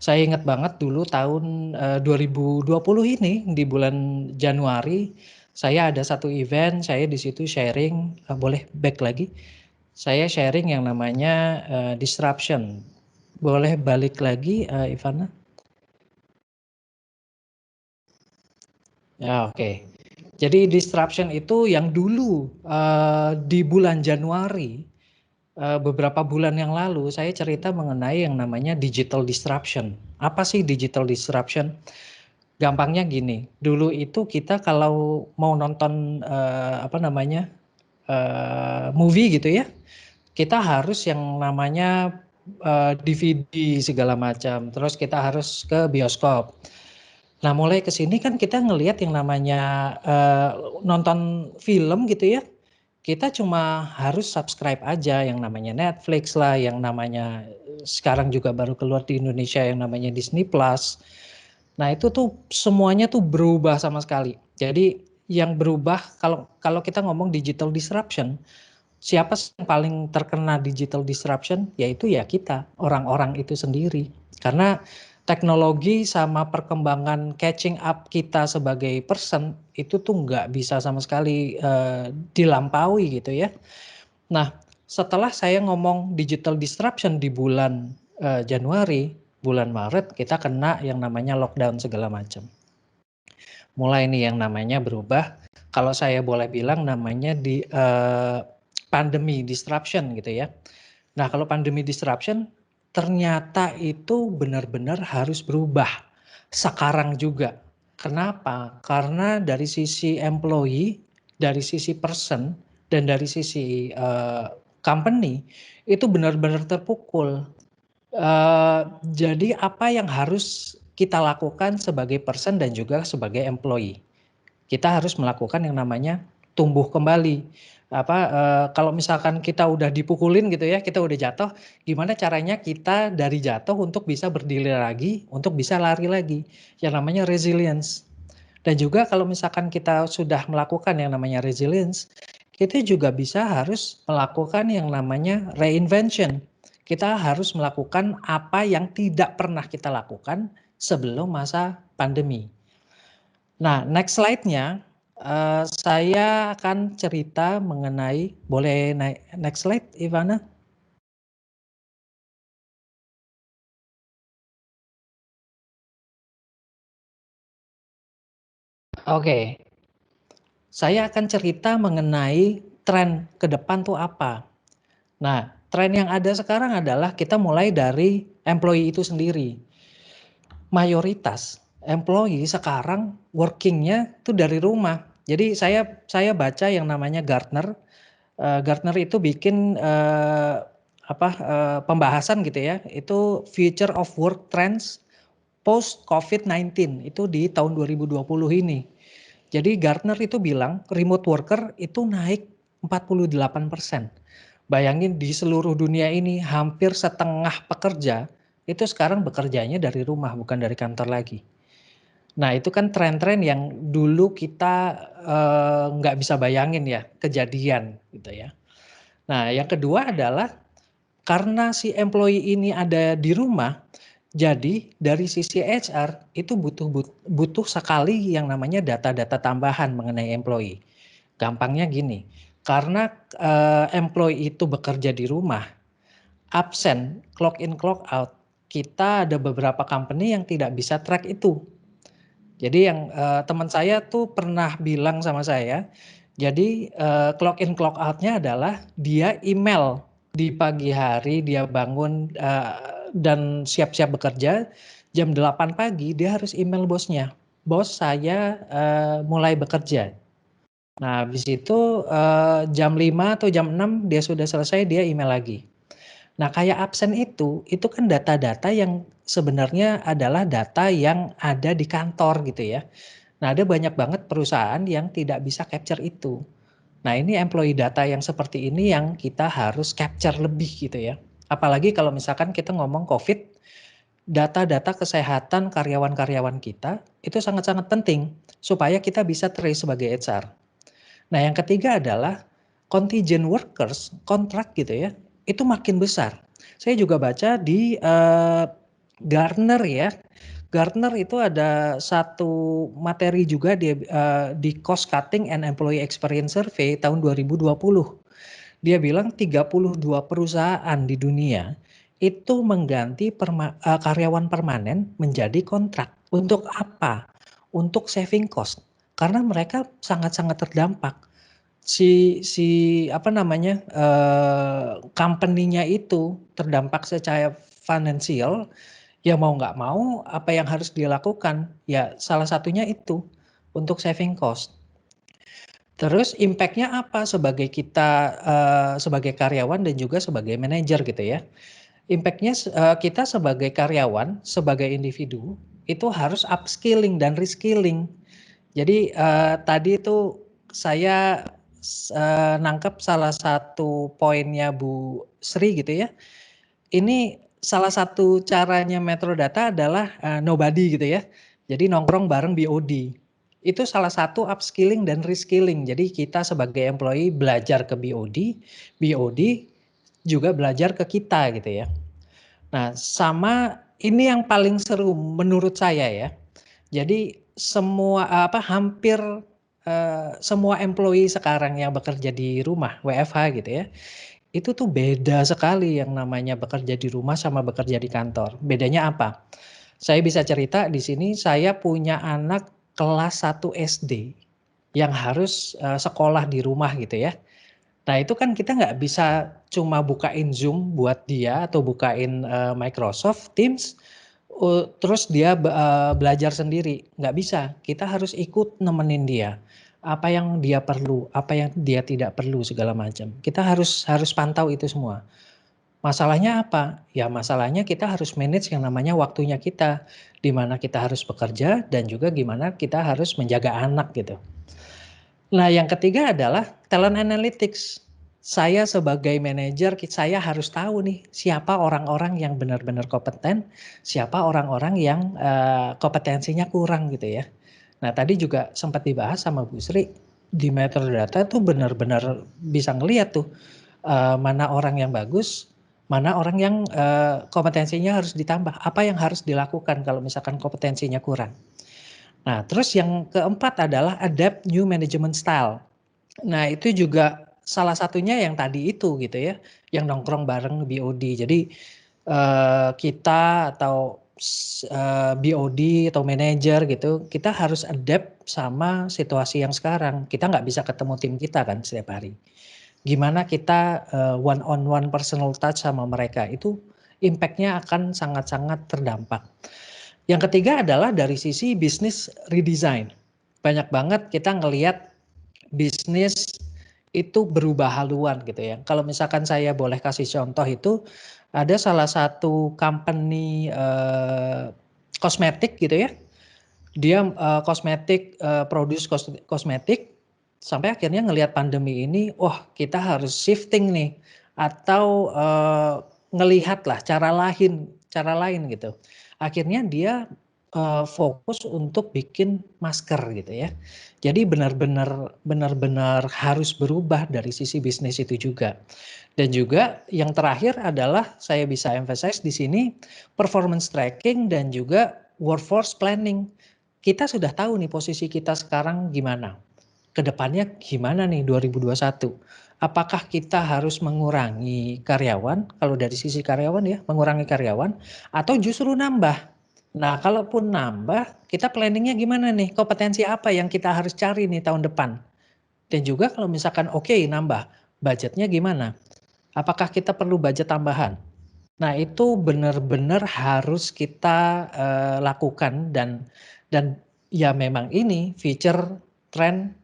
Saya ingat banget dulu tahun 2020 ini di bulan Januari saya ada satu event, saya di situ sharing, boleh back lagi. Saya sharing yang namanya disruption. Boleh balik lagi Ivana? Ya, oke. Jadi disruption itu yang dulu di bulan Januari beberapa bulan yang lalu saya cerita mengenai yang namanya digital disruption. Apa sih digital disruption? Gampangnya gini, dulu itu kita kalau mau nonton movie gitu ya, kita harus yang namanya DVD segala macam. Terus kita harus ke bioskop. Nah, mulai ke sini kan kita ngelihat yang namanya nonton film gitu ya. Kita cuma harus subscribe aja yang namanya Netflix lah, yang namanya sekarang juga baru keluar di Indonesia yang namanya Disney Plus. Nah, itu tuh semuanya tuh berubah sama sekali. Jadi yang berubah kalau kita ngomong digital disruption, siapa yang paling terkena digital disruption? Yaitu ya kita, orang-orang itu sendiri. Karena teknologi sama perkembangan catching up kita sebagai person itu tuh nggak bisa sama sekali dilampaui gitu ya. Nah, setelah saya ngomong digital disruption di bulan Januari, bulan Maret kita kena yang namanya lockdown segala macam. Mulai nih yang namanya berubah, kalau saya boleh bilang namanya di pandemi disruption gitu ya. Nah, kalau pandemi disruption ternyata itu benar-benar harus berubah sekarang juga. Kenapa? Karena dari sisi employee, dari sisi person, dan dari sisi company itu benar-benar terpukul. Jadi apa yang harus kita lakukan sebagai person dan juga sebagai employee? Kita harus melakukan yang namanya tumbuh kembali. Kalau misalkan kita udah dipukulin gitu ya, kita udah jatuh, gimana caranya kita dari jatuh untuk bisa berdiri lagi, untuk bisa lari lagi, yang namanya resilience. Dan juga kalau misalkan kita sudah melakukan yang namanya resilience, kita juga bisa harus melakukan yang namanya reinvention. Kita harus melakukan apa yang tidak pernah kita lakukan sebelum masa pandemi. Nah, next slide-nya, saya akan cerita mengenai, boleh naik next slide, Ivana? Oke, saya akan cerita mengenai tren ke depan tuh apa. Nah, tren yang ada sekarang adalah kita mulai dari employee itu sendiri. Mayoritas employee sekarang working-nya tuh dari rumah. Jadi saya baca yang namanya Gartner. Gartner itu bikin pembahasan gitu ya. Itu Future of Work Trends post COVID-19 itu di tahun 2020 ini. Jadi Gartner itu bilang remote worker itu naik 48%. Bayangin di seluruh dunia ini hampir setengah pekerja itu sekarang bekerjanya dari rumah bukan dari kantor lagi. Nah itu kan tren-tren yang dulu kita nggak bisa bayangin ya kejadian gitu ya. Nah yang kedua adalah karena si employee ini ada di rumah, jadi dari sisi HR itu butuh sekali yang namanya data-data tambahan mengenai employee. Gampangnya gini, karena employee itu bekerja di rumah, absen, clock in, clock out, kita ada beberapa company yang tidak bisa track itu. Jadi yang teman saya tuh pernah bilang sama saya, jadi clock in, clock out-nya adalah dia email di pagi hari dia bangun dan siap-siap bekerja, jam 8 pagi dia harus email bosnya, "Bos saya mulai bekerja." Nah habis itu jam 5 atau jam 6 dia sudah selesai dia email lagi. Nah kayak absen itu kan data-data yang sebenarnya adalah data yang ada di kantor gitu ya. Nah ada banyak banget perusahaan yang tidak bisa capture itu. Nah ini employee data yang seperti ini yang kita harus capture lebih gitu ya. Apalagi kalau misalkan kita ngomong COVID, data-data kesehatan karyawan-karyawan kita itu sangat-sangat penting supaya kita bisa trace sebagai HR. Nah yang ketiga adalah contingent workers, kontrak gitu ya, itu makin besar. Saya juga baca di Gartner ya, Gartner itu ada satu materi juga di Cost Cutting and Employee Experience Survey tahun 2020. Dia bilang 32 perusahaan di dunia itu mengganti karyawan permanen menjadi kontrak. Untuk apa? Untuk saving cost. Karena mereka sangat-sangat terdampak. Company-nya itu terdampak secara finansial, ya mau nggak mau apa yang harus dilakukan? Ya salah satunya itu untuk saving cost. Terus impact-nya apa sebagai kita sebagai karyawan dan juga sebagai manajer gitu ya. Impact-nya kita sebagai karyawan, sebagai individu itu harus upskilling dan reskilling. Jadi tadi itu saya nangkep salah satu poinnya Bu Sri gitu ya. Ini salah satu caranya Metrodata adalah nobody gitu ya. Jadi nongkrong bareng BOD. Itu salah satu upskilling dan reskilling. Jadi kita sebagai employee belajar ke BOD, BOD juga belajar ke kita gitu ya. Nah, sama ini yang paling seru menurut saya ya. Jadi hampir semua employee sekarang yang bekerja di rumah WFH gitu ya. itu tuh beda sekali yang namanya bekerja di rumah sama bekerja di kantor. Bedanya apa? Saya bisa cerita di sini, saya punya anak kelas 1 SD yang harus sekolah di rumah gitu ya. Nah itu kan kita nggak bisa cuma bukain Zoom buat dia atau bukain Microsoft Teams, terus dia belajar sendiri, nggak bisa. Kita harus ikut nemenin dia. Apa yang dia perlu, apa yang dia tidak perlu segala macam. Kita harus pantau itu semua. Masalahnya apa? Ya masalahnya kita harus manage yang namanya waktunya kita, di mana kita harus bekerja dan juga gimana kita harus menjaga anak gitu. Nah yang ketiga adalah talent analytics. Saya sebagai manajer, saya harus tahu nih siapa orang-orang yang benar-benar kompeten, siapa orang-orang yang kompetensinya kurang gitu ya. Nah tadi juga sempat dibahas sama Bu Sri, di metadata tuh benar-benar bisa ngelihat tuh mana orang yang bagus, mana orang yang kompetensinya harus ditambah, apa yang harus dilakukan kalau misalkan kompetensinya kurang. Nah terus yang keempat adalah adapt new management style. Nah itu juga salah satunya yang tadi itu gitu ya, yang nongkrong bareng BOD. Jadi kita atau BOD atau manajer gitu, kita harus adapt sama situasi yang sekarang. Kita nggak bisa ketemu tim kita kan setiap hari. Gimana kita one on one personal touch sama mereka, itu impact-nya akan sangat-sangat terdampak. Yang ketiga adalah dari sisi bisnis redesign. Banyak banget kita ngelihat bisnis itu berubah haluan gitu ya. Kalau misalkan saya boleh kasih contoh itu, ada salah satu company kosmetik gitu ya. Dia kosmetik, produce kosmetik, sampai akhirnya ngelihat pandemi ini, wah kita harus shifting nih, atau ngelihat lah cara lain gitu. Akhirnya dia fokus untuk bikin masker gitu ya. Jadi benar-benar harus berubah dari sisi bisnis itu juga. Dan juga yang terakhir adalah saya bisa emphasize di sini performance tracking dan juga workforce planning. Kita sudah tahu nih posisi kita sekarang gimana. Kedepannya gimana nih 2021. Apakah kita harus mengurangi karyawan, kalau dari sisi karyawan ya, mengurangi karyawan, atau justru nambah. Nah kalaupun nambah, kita planningnya gimana nih, kompetensi apa yang kita harus cari nih tahun depan. Dan juga kalau misalkan oke nambah, budgetnya gimana. Apakah kita perlu budget tambahan. Nah itu benar-benar harus kita lakukan dan ya memang ini feature tren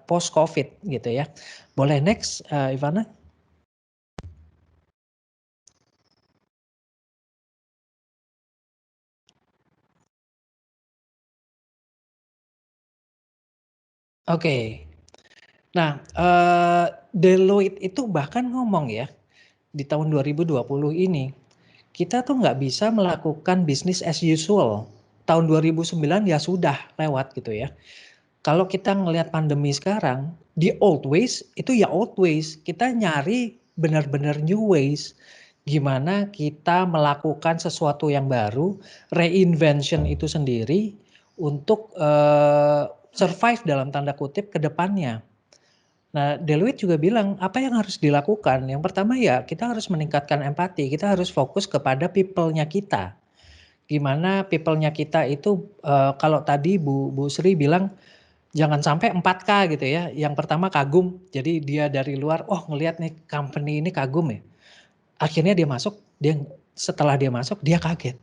post COVID gitu ya. Boleh next Ivana? Oke. Nah Deloitte itu bahkan ngomong ya di tahun 2020 ini kita tuh nggak bisa melakukan bisnis as usual. Tahun 2009 ya sudah lewat gitu ya. Kalau kita ngelihat pandemi sekarang, di old ways itu ya old ways. Kita nyari benar-benar new ways. Gimana kita melakukan sesuatu yang baru, reinvention itu sendiri untuk survive dalam tanda kutip ke depannya. Nah, Deloitte juga bilang apa yang harus dilakukan. Yang pertama ya kita harus meningkatkan empati. Kita harus fokus kepada people-nya kita. Gimana people-nya kita itu kalau tadi Bu Sri bilang jangan sampai 4K gitu ya. Yang pertama kagum. Jadi dia dari luar, oh ngelihat nih company ini kagum ya. Akhirnya dia masuk, setelah dia masuk dia kaget.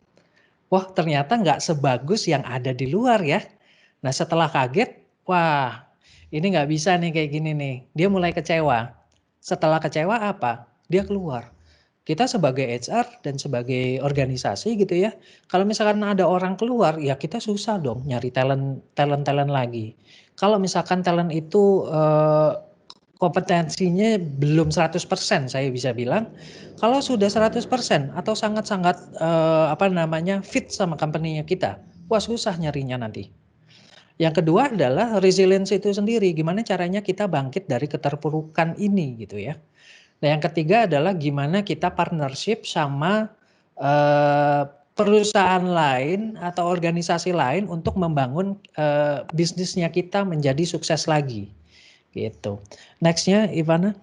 Wah ternyata nggak sebagus yang ada di luar ya. Nah setelah kaget, wah ini nggak bisa nih kayak gini nih. Dia mulai kecewa. Setelah kecewa apa? Dia keluar. Kita sebagai HR dan sebagai organisasi gitu ya, kalau misalkan ada orang keluar, ya kita susah dong nyari talent lagi. Kalau misalkan talent itu kompetensinya belum 100% saya bisa bilang, kalau sudah 100% atau sangat-sangat fit sama company-nya kita, wah susah nyarinya nanti. Yang kedua adalah resilience itu sendiri, gimana caranya kita bangkit dari keterpurukan ini gitu ya. Nah yang ketiga adalah gimana kita partnership sama perusahaan lain atau organisasi lain untuk membangun bisnisnya kita menjadi sukses lagi gitu. Nextnya Ivana.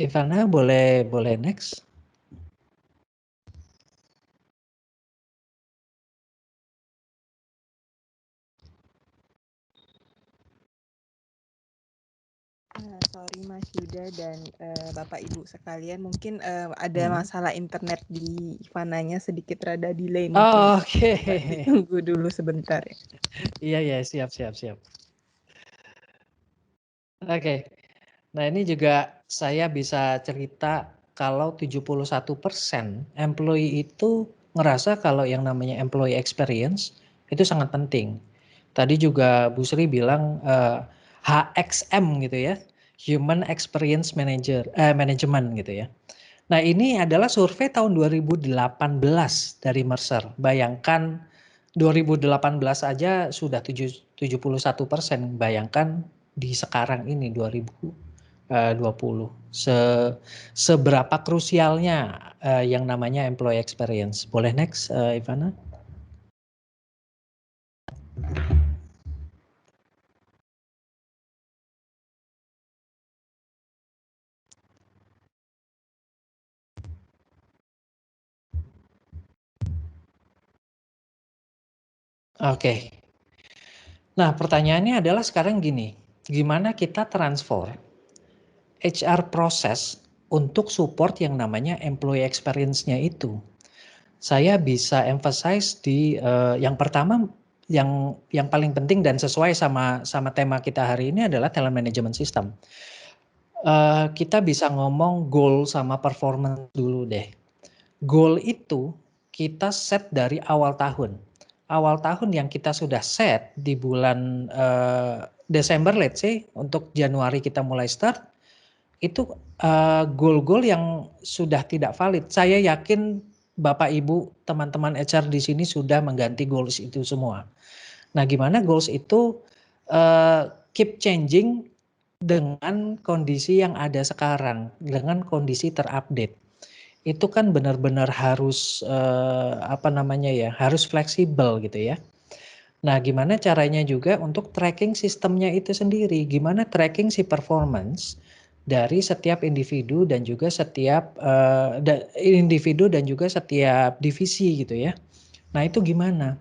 Ivana boleh next. Sorry Mas Yuda dan Bapak Ibu sekalian, mungkin ada masalah internet di Ivananya, sedikit rada delay mungkin. Oh, oke. Ditunggu dulu sebentar ya. Iya, siap. Oke. Nah, ini juga saya bisa cerita kalau 71% employee itu ngerasa kalau yang namanya employee experience itu sangat penting. Tadi juga Bu Sri bilang HXM gitu ya, Human Experience Management gitu ya. Nah, ini adalah survei tahun 2018 dari Mercer. Bayangkan 2018 aja sudah 71%. Bayangkan di sekarang ini 2020. Seberapa krusialnya yang namanya employee experience. Boleh next, Ivana? Oke. Nah, pertanyaannya adalah sekarang gini, gimana kita transfer HR proses untuk support yang namanya employee experience-nya itu? Saya bisa emphasize di yang pertama yang paling penting dan sesuai sama tema kita hari ini adalah talent management system. Kita bisa ngomong goal sama performance dulu deh. Goal itu kita set dari awal tahun. Awal tahun yang kita sudah set di bulan Desember let's say, untuk Januari kita mulai start, itu goal-goal yang sudah tidak valid. Saya yakin Bapak Ibu teman-teman HR di sini sudah mengganti goals itu semua. Nah, gimana goals itu keep changing dengan kondisi yang ada sekarang, dengan kondisi terupdate. Itu kan benar-benar harus harus fleksibel gitu ya. Nah, gimana caranya juga untuk tracking sistemnya itu sendiri, gimana tracking si performance dari setiap individu dan juga setiap divisi gitu ya. Nah, itu gimana?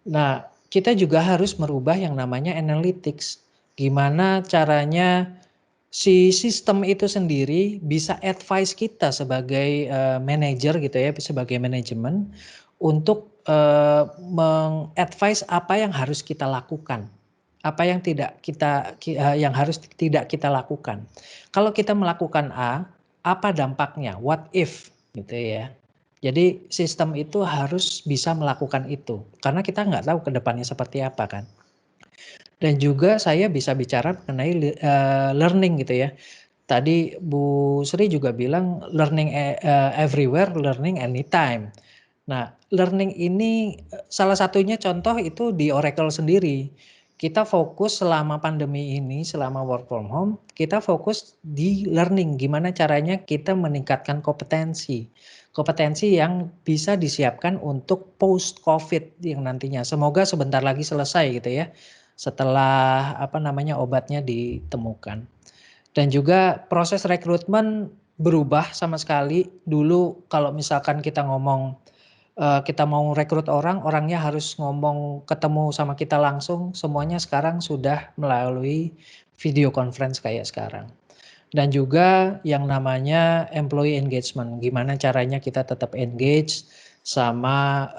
Nah, kita juga harus merubah yang namanya analytics. Gimana caranya si sistem itu sendiri bisa advice kita sebagai manajer gitu ya, sebagai manajemen untuk mengadvise apa yang harus kita lakukan, apa yang yang harus tidak kita lakukan. Kalau kita melakukan A, apa dampaknya? What if gitu ya. Jadi sistem itu harus bisa melakukan itu karena kita nggak tahu ke depannya seperti apa kan. Dan juga saya bisa bicara mengenai learning gitu ya. Tadi Bu Sri juga bilang learning everywhere, learning anytime. Nah, learning ini salah satunya contoh itu di Oracle sendiri. Kita fokus selama pandemi ini, selama work from home, kita fokus di learning. Gimana caranya kita meningkatkan kompetensi. Kompetensi yang bisa disiapkan untuk post COVID yang nantinya. Semoga sebentar lagi selesai gitu ya. Setelah obatnya ditemukan. Dan juga proses rekrutmen berubah sama sekali. Dulu kalau misalkan kita ngomong kita mau rekrut orang, orangnya harus ngomong ketemu sama kita langsung, semuanya sekarang sudah melalui video conference kayak sekarang. Dan juga yang namanya employee engagement, gimana caranya kita tetap engage sama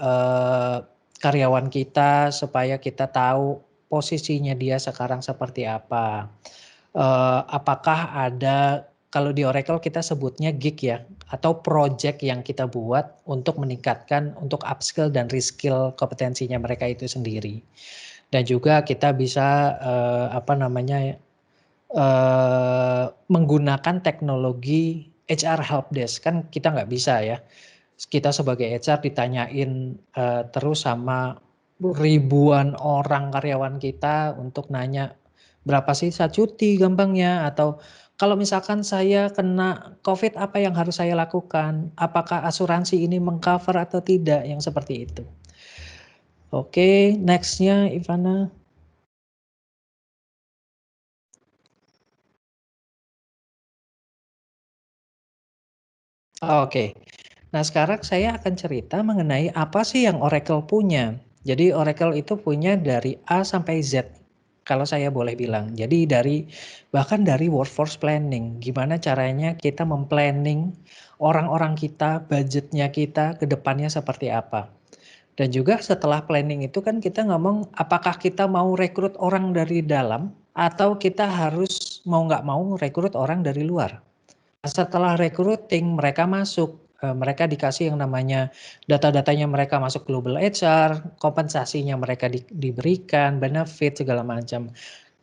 karyawan kita supaya kita tahu posisinya dia sekarang seperti apa. Apakah ada, kalau di Oracle kita sebutnya gig ya, atau project yang kita buat untuk meningkatkan, untuk upskill dan reskill kompetensinya mereka itu sendiri. Dan juga kita bisa menggunakan teknologi HR helpdesk, kan kita nggak bisa ya. Kita sebagai HR ditanyain terus sama ribuan orang karyawan kita untuk nanya berapa sih saat cuti gampangnya, atau kalau misalkan saya kena COVID apa yang harus saya lakukan, apakah asuransi ini mengcover atau tidak, yang seperti itu. Oke, nextnya Ivana. Oke. Nah, sekarang saya akan cerita mengenai apa sih yang Oracle punya. Jadi Oracle itu punya dari A sampai Z, kalau saya boleh bilang. Jadi bahkan dari workforce planning, gimana caranya kita memplanning orang-orang kita, budgetnya kita, ke depannya seperti apa. Dan juga setelah planning itu kan kita ngomong apakah kita mau rekrut orang dari dalam atau kita harus mau nggak mau rekrut orang dari luar. Setelah recruiting mereka masuk, mereka dikasih yang namanya data-datanya mereka masuk global HR, kompensasinya mereka diberikan, benefit segala macam.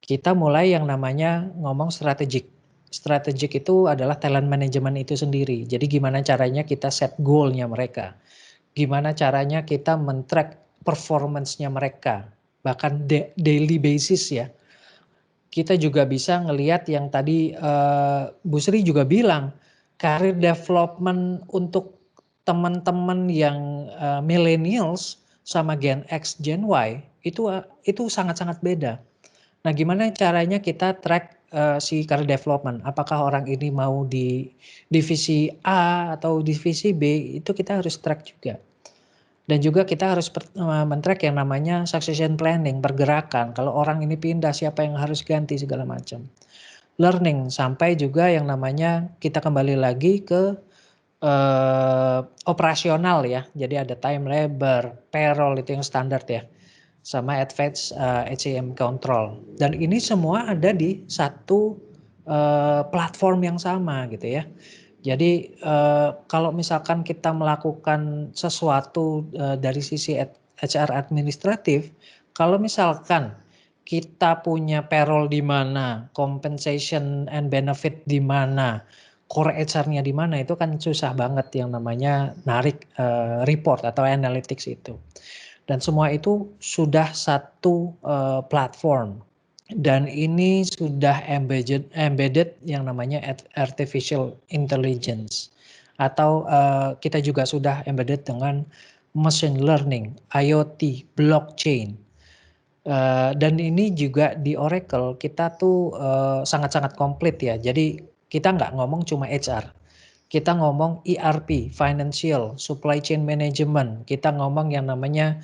Kita mulai yang namanya ngomong strategik. Strategik itu adalah talent management itu sendiri. Jadi gimana caranya kita set goal-nya mereka. Gimana caranya kita men-track performance-nya mereka. Bahkan daily basis ya. Kita juga bisa ngelihat yang tadi Bu Sri juga bilang, career development untuk teman-teman yang millennials sama Gen X, Gen Y itu sangat-sangat beda. Nah, gimana caranya kita track si career development? Apakah orang ini mau di divisi A atau divisi B? Itu kita harus track juga. Dan juga kita harus men-track yang namanya succession planning, pergerakan. Kalau orang ini pindah, siapa yang harus ganti segala macam. Learning sampai juga yang namanya kita kembali lagi ke operasional ya. Jadi ada time labor, payroll itu yang standar ya. Sama advanced HCM control. Dan ini semua ada di satu platform yang sama gitu ya. Jadi kalau misalkan kita melakukan sesuatu dari sisi HR administratif, kalau misalkan kita punya payroll di mana, compensation and benefit di mana, core HR-nya di mana, itu kan susah banget yang namanya narik report atau analytics itu. Dan semua itu sudah satu platform. Dan ini sudah embedded yang namanya artificial intelligence. Atau kita juga sudah embedded dengan machine learning, IoT, blockchain. Dan ini juga di Oracle kita tuh sangat-sangat komplit ya. Jadi kita nggak ngomong cuma HR. Kita ngomong ERP, financial, supply chain management. Kita ngomong yang namanya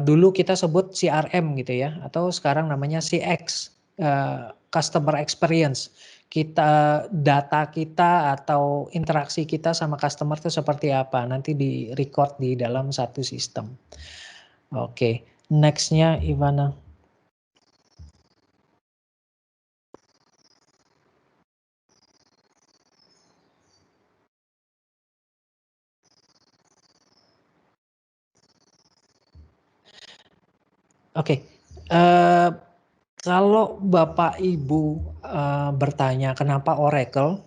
dulu kita sebut CRM gitu ya, atau sekarang namanya CX, customer experience. Data kita atau interaksi kita sama customer itu seperti apa, nanti di record di dalam satu sistem. Oke, next-nya Ivana. Oke, kalau Bapak Ibu bertanya kenapa Oracle,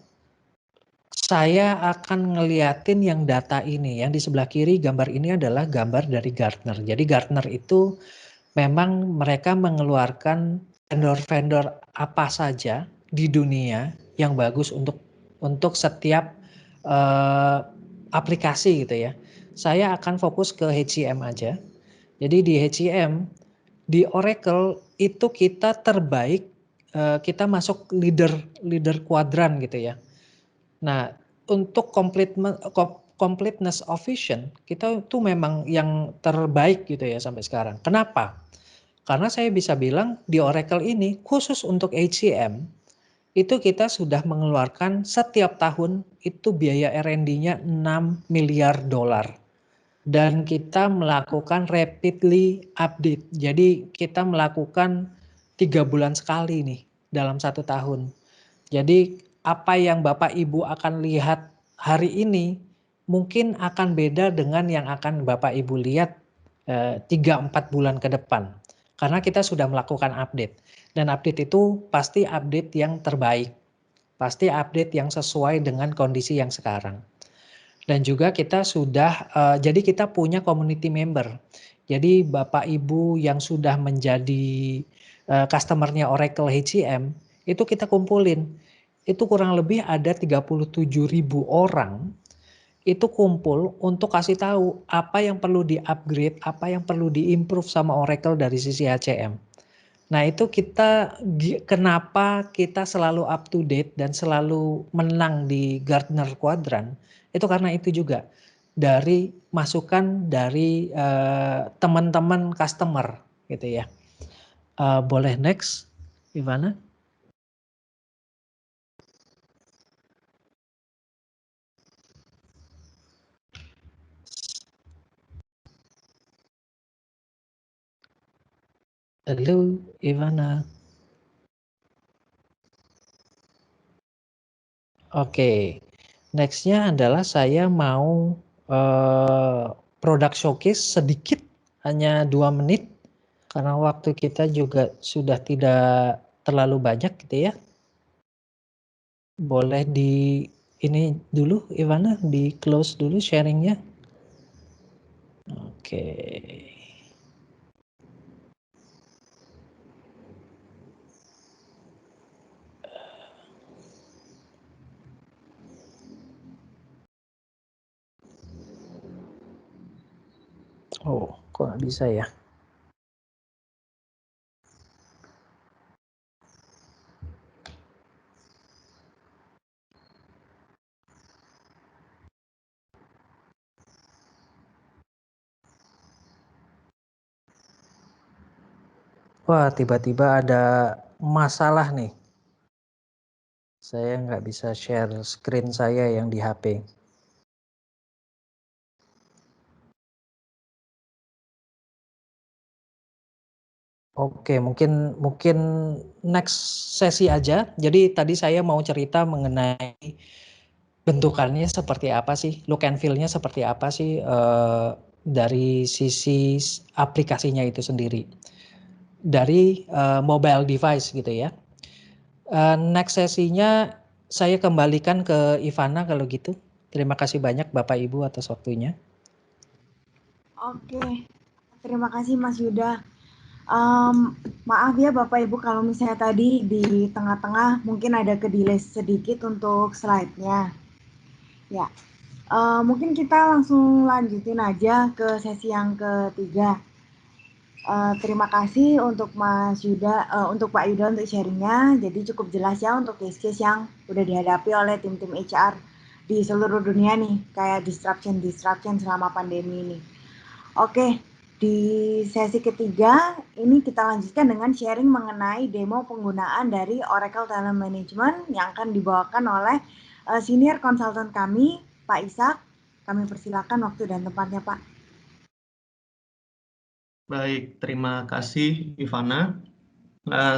saya akan ngeliatin yang data ini. Yang di sebelah kiri gambar ini adalah gambar dari Gartner. Jadi Gartner itu memang mereka mengeluarkan vendor-vendor apa saja di dunia yang bagus untuk setiap aplikasi gitu ya. Saya akan fokus ke HCM aja. Jadi di HCM, di Oracle itu kita terbaik, kita masuk leader kuadran gitu ya. Nah, untuk completeness of vision, kita itu memang yang terbaik gitu ya sampai sekarang. Kenapa? Karena saya bisa bilang di Oracle ini khusus untuk HCM, itu kita sudah mengeluarkan setiap tahun itu biaya R&D-nya 6 miliar dolar. Dan kita melakukan rapidly update. Jadi kita melakukan 3 bulan sekali nih dalam 1 tahun. Jadi apa yang Bapak Ibu akan lihat hari ini mungkin akan beda dengan yang akan Bapak Ibu lihat 3-4 bulan ke depan. Karena kita sudah melakukan update. Dan update itu pasti update yang terbaik. Pasti update yang sesuai dengan kondisi yang sekarang. Dan juga kita sudah, jadi kita punya community member. Jadi Bapak Ibu yang sudah menjadi customer-nya Oracle HCM, itu kita kumpulin. Itu kurang lebih ada 37.000 orang, itu kumpul untuk kasih tahu apa yang perlu di-upgrade, apa yang perlu di-improve sama Oracle dari sisi HCM. Nah itu kenapa kita selalu up to date dan selalu menang di Gartner Quadrant, itu karena itu juga. Dari masukan dari teman-teman customer gitu ya. Boleh next, Ivana? Halo, Ivana. Oke, nextnya adalah saya mau produk showcase sedikit, hanya 2 menit, karena waktu kita juga sudah tidak terlalu banyak gitu ya. Boleh di ini dulu, Ivana, di close dulu sharingnya. Oke. Oh, kok nggak bisa ya? Wah, tiba-tiba ada masalah nih. Saya nggak bisa share screen saya yang di HP. Oke, mungkin next sesi aja. Jadi tadi saya mau cerita mengenai bentukannya seperti apa sih, look and feel-nya seperti apa sih dari sisi aplikasinya itu sendiri. Dari mobile device gitu ya. Next sesinya saya kembalikan ke Ivana kalau gitu. Terima kasih banyak Bapak Ibu atas waktunya. Oke, terima kasih Mas Yuda. Maaf ya Bapak Ibu kalau misalnya tadi di tengah-tengah mungkin ada ke-delay sedikit untuk slide-nya. Ya, mungkin kita langsung lanjutin aja ke sesi yang ketiga. Terima kasih untuk Mas Yuda, untuk Pak Yuda untuk sharingnya. Jadi cukup jelas ya untuk case-case yang udah dihadapi oleh tim-tim HR di seluruh dunia nih, kayak disruption selama pandemi ini. Oke, di sesi ketiga ini kita lanjutkan dengan sharing mengenai demo penggunaan dari Oracle Talent Management yang akan dibawakan oleh senior konsultan kami, Pak Ishak. Kami persilakan waktu dan tempatnya, Pak. Baik, terima kasih Ivana.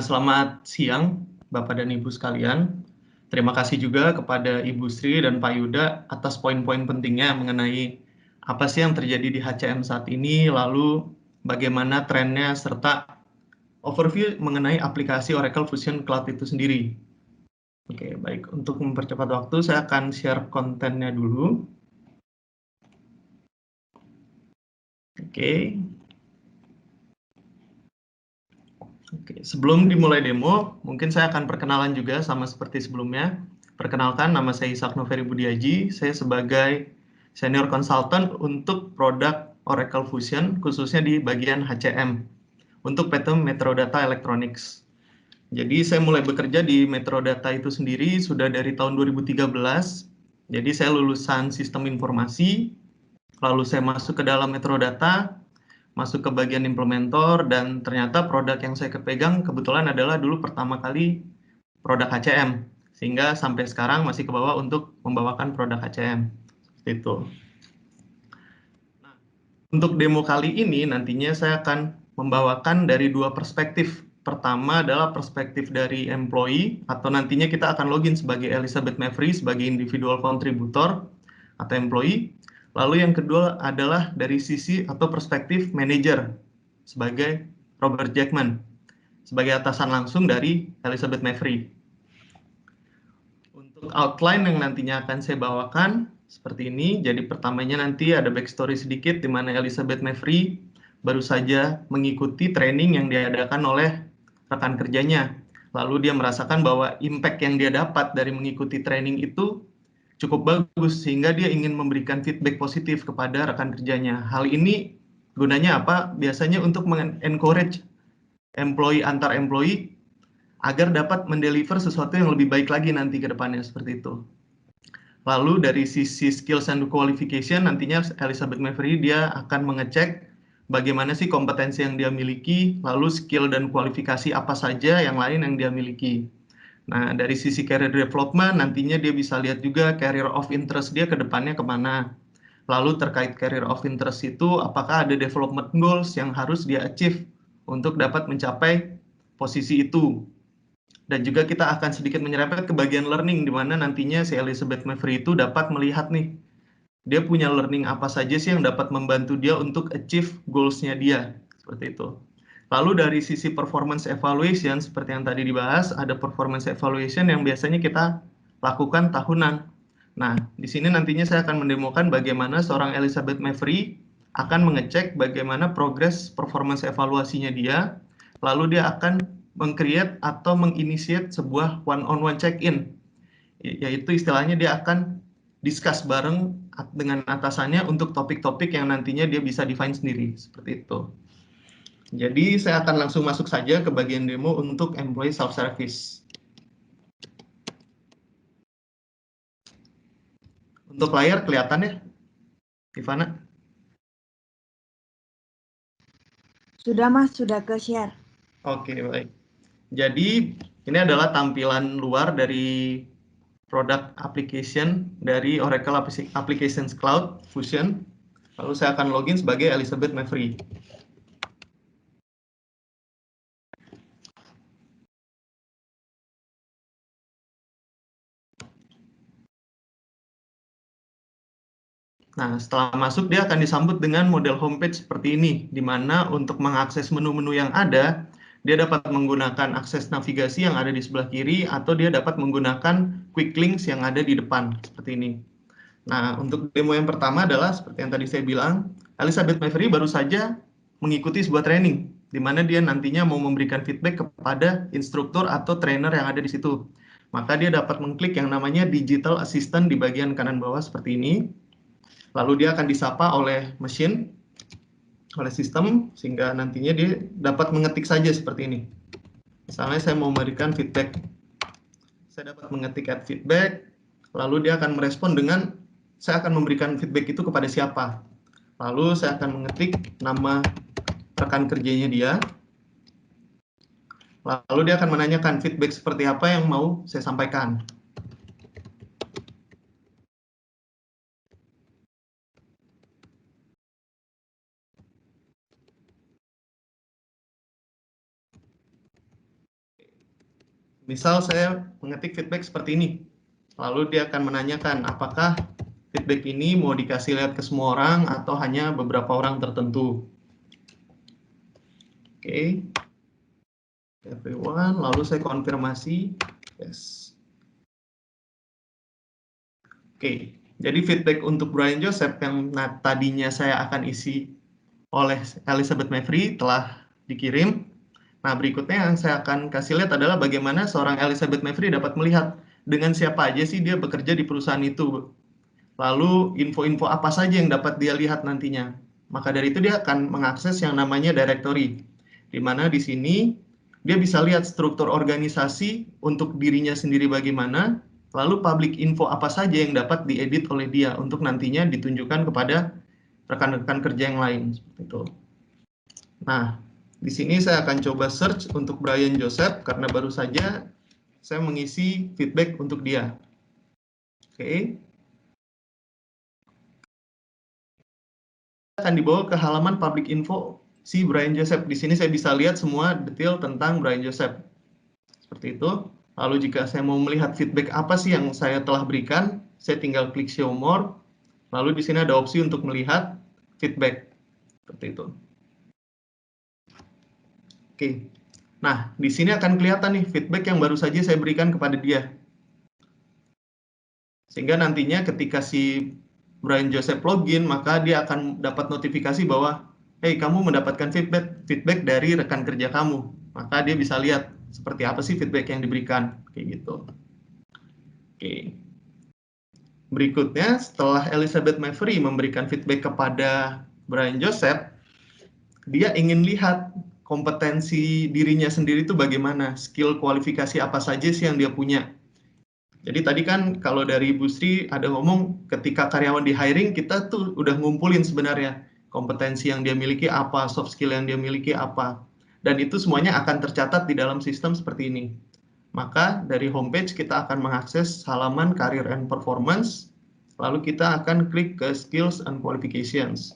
Selamat siang Bapak dan Ibu sekalian. Terima kasih juga kepada Ibu Sri dan Pak Yuda atas poin-poin pentingnya mengenai apa sih yang terjadi di HCM saat ini, lalu bagaimana trennya, serta overview mengenai aplikasi Oracle Fusion Cloud itu sendiri. Oke, baik. Untuk mempercepat waktu, saya akan share kontennya dulu. Oke. Oke, sebelum dimulai demo, mungkin saya akan perkenalan juga sama seperti sebelumnya. Perkenalkan, nama saya Ishak Noveri Budiaji. Saya sebagai Senior Consultant untuk produk Oracle Fusion, khususnya di bagian HCM, untuk PT Metro Data Electronics. Jadi saya mulai bekerja di Metro Data itu sendiri sudah dari tahun 2013. Jadi saya lulusan Sistem Informasi, lalu saya masuk ke dalam Metro Data, masuk ke bagian implementor, dan ternyata produk yang saya kepegang kebetulan adalah dulu pertama kali produk HCM, sehingga sampai sekarang masih ke bawah untuk membawakan produk HCM. Seperti itu. Nah, untuk demo kali ini nantinya saya akan membawakan dari dua perspektif. Pertama adalah perspektif dari employee, atau nantinya kita akan login sebagai Elizabeth Mavry sebagai individual contributor atau employee. Lalu yang kedua adalah dari sisi atau perspektif manager sebagai Robert Jackman, sebagai atasan langsung dari Elizabeth Mavry. Untuk outline yang nantinya akan saya bawakan seperti ini. Jadi pertamanya nanti ada backstory sedikit di mana Elizabeth Mavry baru saja mengikuti training yang diadakan oleh rekan kerjanya. Lalu dia merasakan bahwa impact yang dia dapat dari mengikuti training itu cukup bagus, sehingga dia ingin memberikan feedback positif kepada rekan kerjanya. Hal ini gunanya apa? Biasanya untuk mengencourage employee antar employee agar dapat mendeliver sesuatu yang lebih baik lagi nanti ke depannya, seperti itu. Lalu dari sisi skills and qualification, nantinya Elizabeth Mavry dia akan mengecek bagaimana sih kompetensi yang dia miliki, lalu skill dan kualifikasi apa saja yang lain yang dia miliki. Nah, dari sisi career development, nantinya dia bisa lihat juga career of interest dia ke depannya kemana. Lalu terkait career of interest itu, apakah ada development goals yang harus dia achieve untuk dapat mencapai posisi itu. Dan juga kita akan sedikit menyerempet ke bagian learning, di mana nantinya si Elizabeth Mavry itu dapat melihat nih, dia punya learning apa saja sih yang dapat membantu dia untuk achieve goals-nya dia, seperti itu. Lalu dari sisi performance evaluation, seperti yang tadi dibahas, ada performance evaluation yang biasanya kita lakukan tahunan. Nah, di sini nantinya saya akan mendemokan bagaimana seorang Elizabeth Mavry akan mengecek bagaimana progres performance evaluasinya dia, lalu dia akan meng-create atau menginitiate sebuah one-on-one check-in, yaitu istilahnya dia akan discuss bareng dengan atasannya untuk topik-topik yang nantinya dia bisa define sendiri, seperti itu. Jadi saya akan langsung masuk saja ke bagian demo untuk employee self-service. Untuk layar kelihatan ya, Ivana? Sudah Mas, sudah ke share. Oke, baik. Jadi ini adalah tampilan luar dari product application dari Oracle Applications Cloud Fusion. Lalu saya akan login sebagai Elizabeth Mavry. Nah, setelah masuk dia akan disambut dengan model homepage seperti ini, di mana untuk mengakses menu-menu yang ada, dia dapat menggunakan akses navigasi yang ada di sebelah kiri, atau dia dapat menggunakan quick links yang ada di depan, seperti ini. Nah, untuk demo yang pertama adalah, seperti yang tadi saya bilang, Elizabeth Mavry baru saja mengikuti sebuah training, di mana dia nantinya mau memberikan feedback kepada instruktur atau trainer yang ada di situ. Maka dia dapat mengklik yang namanya Digital Assistant di bagian kanan bawah seperti ini. Lalu dia akan disapa oleh mesin, oleh sistem, sehingga nantinya dia dapat mengetik saja seperti ini. Misalnya saya mau memberikan feedback. Saya dapat mengetik add feedback, lalu dia akan merespon dengan, saya akan memberikan feedback itu kepada siapa. Lalu saya akan mengetik nama rekan kerjanya dia. Lalu dia akan menanyakan feedback seperti apa yang mau saya sampaikan. Misal saya mengetik feedback seperti ini, lalu dia akan menanyakan apakah feedback ini mau dikasih lihat ke semua orang atau hanya beberapa orang tertentu. Oke, everyone, lalu saya konfirmasi, yes. Oke, jadi feedback untuk Brian Joseph yang tadinya saya akan isi oleh Elizabeth Mavry telah dikirim. Nah, berikutnya yang saya akan kasih lihat adalah bagaimana seorang Elizabeth Mavry dapat melihat dengan siapa aja sih dia bekerja di perusahaan itu. Lalu info-info apa saja yang dapat dia lihat nantinya. Maka dari itu dia akan mengakses yang namanya directory. Di mana di sini dia bisa lihat struktur organisasi untuk dirinya sendiri bagaimana, lalu public info apa saja yang dapat diedit oleh dia untuk nantinya ditunjukkan kepada rekan-rekan kerja yang lain. Seperti itu. Nah, di sini saya akan coba search untuk Brian Joseph karena baru saja saya mengisi feedback untuk dia. Oke. Akan dibawa ke halaman public info si Brian Joseph. Di sini saya bisa lihat semua detail tentang Brian Joseph. Seperti itu. Lalu jika saya mau melihat feedback apa sih yang saya telah berikan, saya tinggal klik show more. Lalu di sini ada opsi untuk melihat feedback. Seperti itu. Oke, nah di sini akan kelihatan nih feedback yang baru saja saya berikan kepada dia. Sehingga nantinya ketika si Brian Joseph login, maka dia akan dapat notifikasi bahwa, hey, kamu mendapatkan feedback dari rekan kerja kamu. Maka dia bisa lihat seperti apa sih feedback yang diberikan, kayak gitu. Oke. Berikutnya, setelah Elizabeth Mavry memberikan feedback kepada Brian Joseph, dia ingin lihat kompetensi dirinya sendiri itu bagaimana, skill kualifikasi apa saja sih yang dia punya. Jadi tadi kan kalau dari Bu Sri ada ngomong ketika karyawan di hiring kita tuh udah ngumpulin sebenarnya kompetensi yang dia miliki apa, soft skill yang dia miliki apa. Dan itu semuanya akan tercatat di dalam sistem seperti ini. Maka dari homepage kita akan mengakses halaman Career and Performance, lalu kita akan klik ke Skills and Qualifications.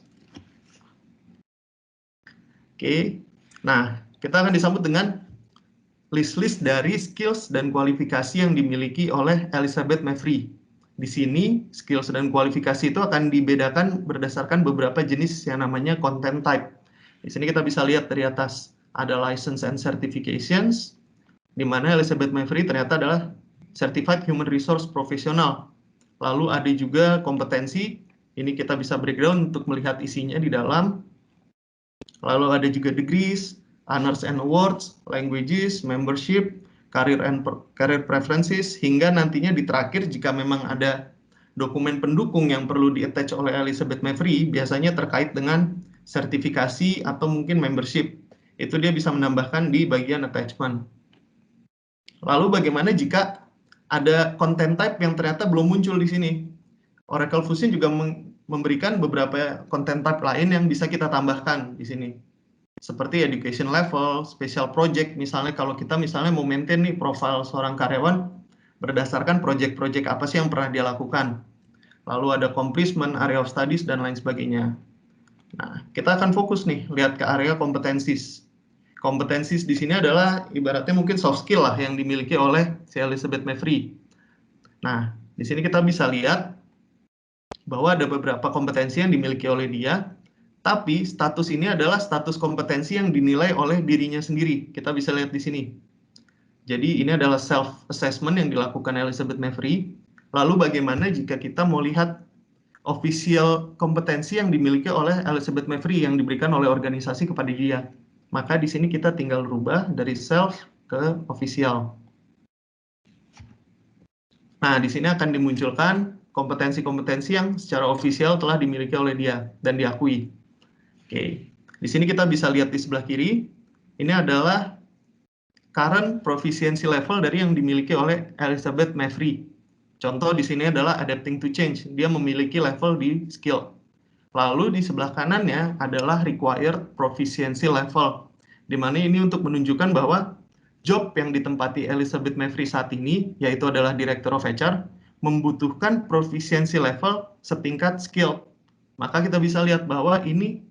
Oke, nah kita akan disambut dengan list-list dari skills dan kualifikasi yang dimiliki oleh Elizabeth Mavry. Di sini, skills dan kualifikasi itu akan dibedakan berdasarkan beberapa jenis yang namanya content type. Di sini kita bisa lihat dari atas, ada license and certifications, di mana Elizabeth Mavry ternyata adalah Certified Human Resource Professional. Lalu ada juga kompetensi, ini kita bisa breakdown untuk melihat isinya di dalam. Lalu ada juga degrees, honors and awards, languages, membership, career preferences, hingga nantinya di terakhir jika memang ada dokumen pendukung yang perlu di-attach oleh Elizabeth Mavry, biasanya terkait dengan sertifikasi atau mungkin membership. Itu dia bisa menambahkan di bagian attachment. Lalu bagaimana jika ada content type yang ternyata belum muncul di sini? Oracle Fusion juga memberikan beberapa content type lain yang bisa kita tambahkan di sini. Seperti education level, special project, misalnya kalau kita misalnya mau maintain nih profil seorang karyawan berdasarkan project-project apa sih yang pernah dia lakukan. Lalu ada accomplishment, area of studies, dan lain sebagainya. Nah, kita akan fokus nih, lihat ke area kompetensis. Kompetensis di sini adalah ibaratnya mungkin soft skill lah yang dimiliki oleh si Elizabeth Mavry. Nah, di sini kita bisa lihat bahwa ada beberapa kompetensi yang dimiliki oleh dia, tapi status ini adalah status kompetensi yang dinilai oleh dirinya sendiri. Kita bisa lihat di sini. Jadi ini adalah self-assessment yang dilakukan Elizabeth Mavry. Lalu bagaimana jika kita mau lihat official kompetensi yang dimiliki oleh Elizabeth Mavry yang diberikan oleh organisasi kepada dia? Maka di sini kita tinggal rubah dari self ke official. Nah, di sini akan dimunculkan kompetensi-kompetensi yang secara official telah dimiliki oleh dia dan diakui. Oke, di sini kita bisa lihat di sebelah kiri, ini adalah current proficiency level dari yang dimiliki oleh Elizabeth Mavry. Contoh di sini adalah adapting to change, dia memiliki level di skill. Lalu di sebelah kanannya adalah required proficiency level, di mana ini untuk menunjukkan bahwa job yang ditempati Elizabeth Mavry saat ini, yaitu adalah Director of HR, membutuhkan proficiency level setingkat skill. Maka kita bisa lihat bahwa ini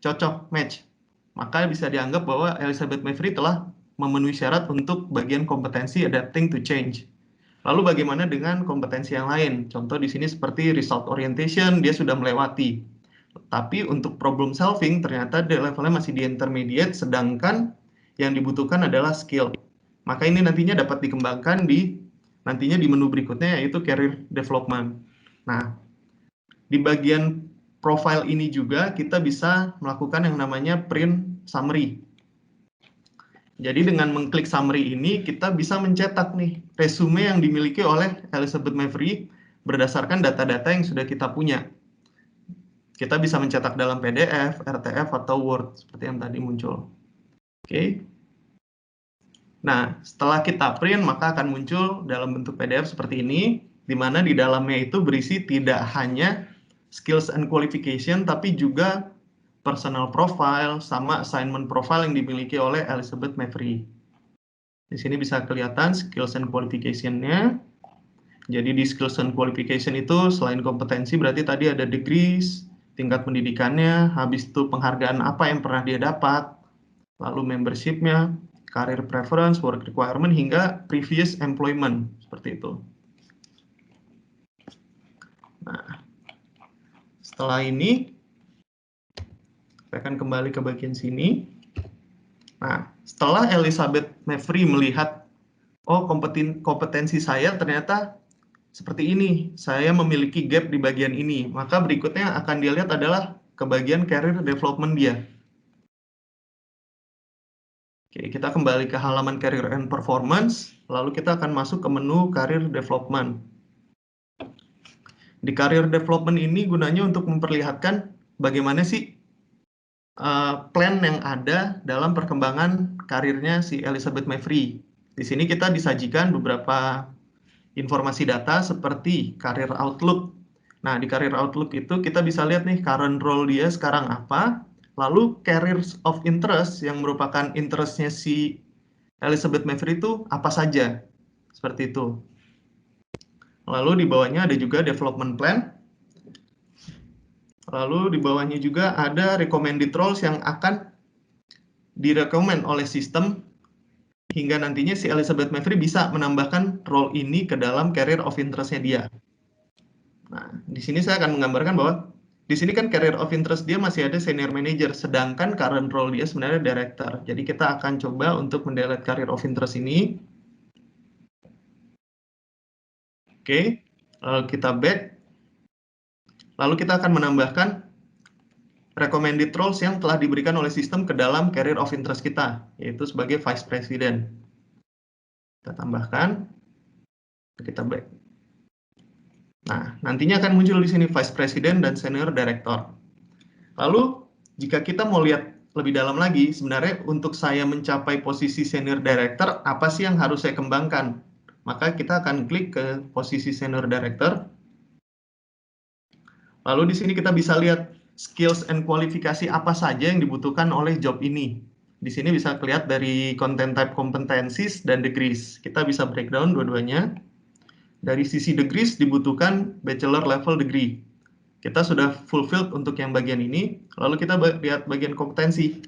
cocok match. Maka bisa dianggap bahwa Elizabeth Mavry telah memenuhi syarat untuk bagian kompetensi adapting to change. Lalu bagaimana dengan kompetensi yang lain? Contoh di sini seperti result orientation, dia sudah melewati. Tapi untuk problem solving ternyata levelnya masih di intermediate, sedangkan yang dibutuhkan adalah skill. Maka ini nantinya dapat dikembangkan nantinya di menu berikutnya, yaitu career development. Nah, di bagian profile ini juga kita bisa melakukan yang namanya print summary. Jadi dengan mengklik summary ini, kita bisa mencetak nih resume yang dimiliki oleh Elizabeth Mavry berdasarkan data-data yang sudah kita punya. Kita bisa mencetak dalam PDF, RTF, atau Word, seperti yang tadi muncul. Oke. Nah, setelah kita print, maka akan muncul dalam bentuk PDF seperti ini, di mana di dalamnya itu berisi tidak hanya skills and qualification, tapi juga personal profile, sama assignment profile yang dimiliki oleh Elizabeth Mavry. Di sini bisa kelihatan skills and qualification-nya. Jadi di skills and qualification itu, selain kompetensi, berarti tadi ada degrees, tingkat pendidikannya, habis itu penghargaan apa yang pernah dia dapat, lalu membership-nya, career preference, work requirement, hingga previous employment, seperti itu. Nah, setelah ini, saya akan kembali ke bagian sini. Nah, setelah Elizabeth Mavry melihat, oh kompetensi saya ternyata seperti ini, saya memiliki gap di bagian ini, maka berikutnya akan dia lihat adalah ke bagian career development dia. Oke, kita kembali ke halaman career and performance, lalu kita akan masuk ke menu career development. Di career development ini gunanya untuk memperlihatkan bagaimana sih plan yang ada dalam perkembangan karirnya si Elizabeth Mavry. Di sini kita disajikan beberapa informasi data seperti career outlook. Nah, di career outlook itu kita bisa lihat nih current role dia sekarang apa, lalu careers of interest yang merupakan interestnya si Elizabeth Mavry itu apa saja, seperti itu. Lalu di bawahnya ada juga development plan. Lalu di bawahnya juga ada recommended roles yang akan direkomend oleh sistem hingga nantinya si Elizabeth Mavry bisa menambahkan role ini ke dalam career of interest-nya dia. Nah, di sini saya akan menggambarkan bahwa di sini kan career of interest dia masih ada senior manager, sedangkan current role dia sebenarnya director. Jadi kita akan coba untuk mendelete career of interest ini. Oke, lalu kita back. Lalu kita akan menambahkan recommended roles yang telah diberikan oleh sistem ke dalam career of interest kita, yaitu sebagai Vice President. Kita tambahkan, kita back. Nah, nantinya akan muncul di sini Vice President dan Senior Director. Lalu, jika kita mau lihat lebih dalam lagi, sebenarnya untuk saya mencapai posisi Senior Director, apa sih yang harus saya kembangkan? Maka kita akan klik ke posisi Senior Director. Lalu di sini kita bisa lihat skills and kualifikasi apa saja yang dibutuhkan oleh job ini. Di sini bisa kelihatan dari content type competencies dan degrees. Kita bisa breakdown dua-duanya. Dari sisi degrees dibutuhkan bachelor level degree. Kita sudah fulfilled untuk yang bagian ini. Lalu kita lihat bagian kompetensi.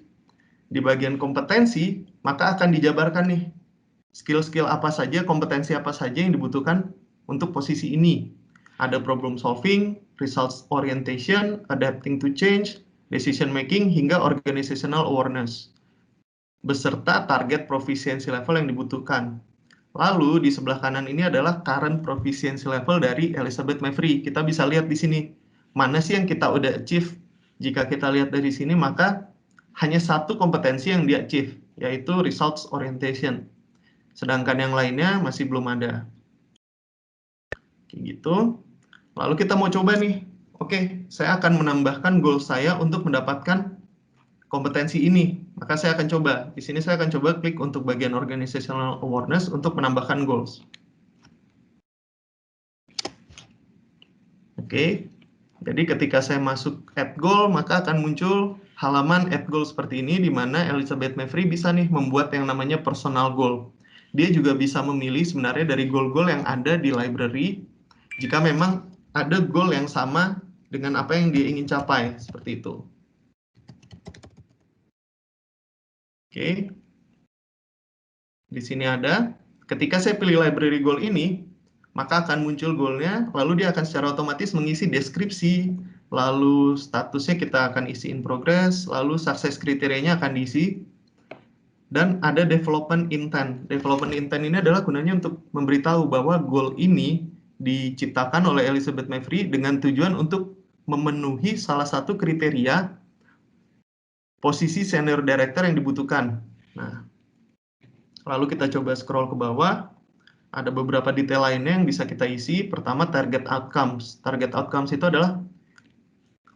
Di bagian kompetensi, maka akan dijabarkan nih skill-skill apa saja, kompetensi apa saja yang dibutuhkan untuk posisi ini. Ada problem solving, results orientation, adapting to change, decision making, hingga organizational awareness, beserta target proficiency level yang dibutuhkan. Lalu di sebelah kanan ini adalah current proficiency level dari Elizabeth Mavry. Kita bisa lihat di sini, mana sih yang kita udah achieve. Jika kita lihat dari sini, maka hanya satu kompetensi yang dia achieve, yaitu results orientation. Sedangkan yang lainnya masih belum ada. Kayak gitu. Lalu kita mau coba nih, oke, saya akan menambahkan goal saya untuk mendapatkan kompetensi ini. Maka saya akan coba. Di sini saya akan coba klik untuk bagian organizational awareness untuk menambahkan goals. Oke. Jadi ketika saya masuk add goal, maka akan muncul halaman add goal seperti ini, di mana Elizabeth Mavry bisa nih membuat yang namanya personal goal. Dia juga bisa memilih sebenarnya dari goal-goal yang ada di library, jika memang ada goal yang sama dengan apa yang dia ingin capai, seperti itu. Oke. Di sini ada, ketika saya pilih library goal ini, maka akan muncul goalnya, lalu dia akan secara otomatis mengisi deskripsi, lalu statusnya kita akan isi in progress, lalu success kriterianya akan diisi, dan ada development intent. Development intent ini adalah gunanya untuk memberitahu bahwa goal ini diciptakan oleh Elizabeth Mavry dengan tujuan untuk memenuhi salah satu kriteria posisi senior director yang dibutuhkan. Nah, lalu kita coba scroll ke bawah. Ada beberapa detail lainnya yang bisa kita isi. Pertama, target outcomes. Target outcomes itu adalah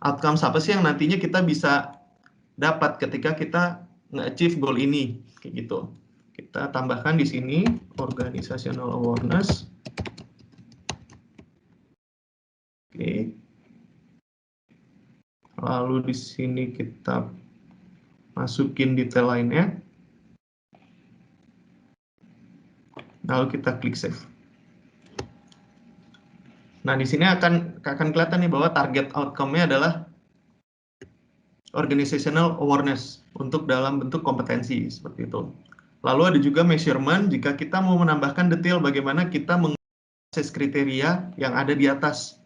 outcomes apa sih yang nantinya kita bisa dapat ketika kita nge-achieve goal ini. Kayak gitu. Kita tambahkan di sini organizational awareness. Oke. Lalu di sini kita masukin detail lainnya. Lalu kita klik save. Nah, di sini akan kelihatan nih bahwa target outcome-nya adalah organizational awareness untuk dalam bentuk kompetensi seperti itu. Lalu ada juga measurement jika kita mau menambahkan detail bagaimana kita mengakses kriteria yang ada di atas.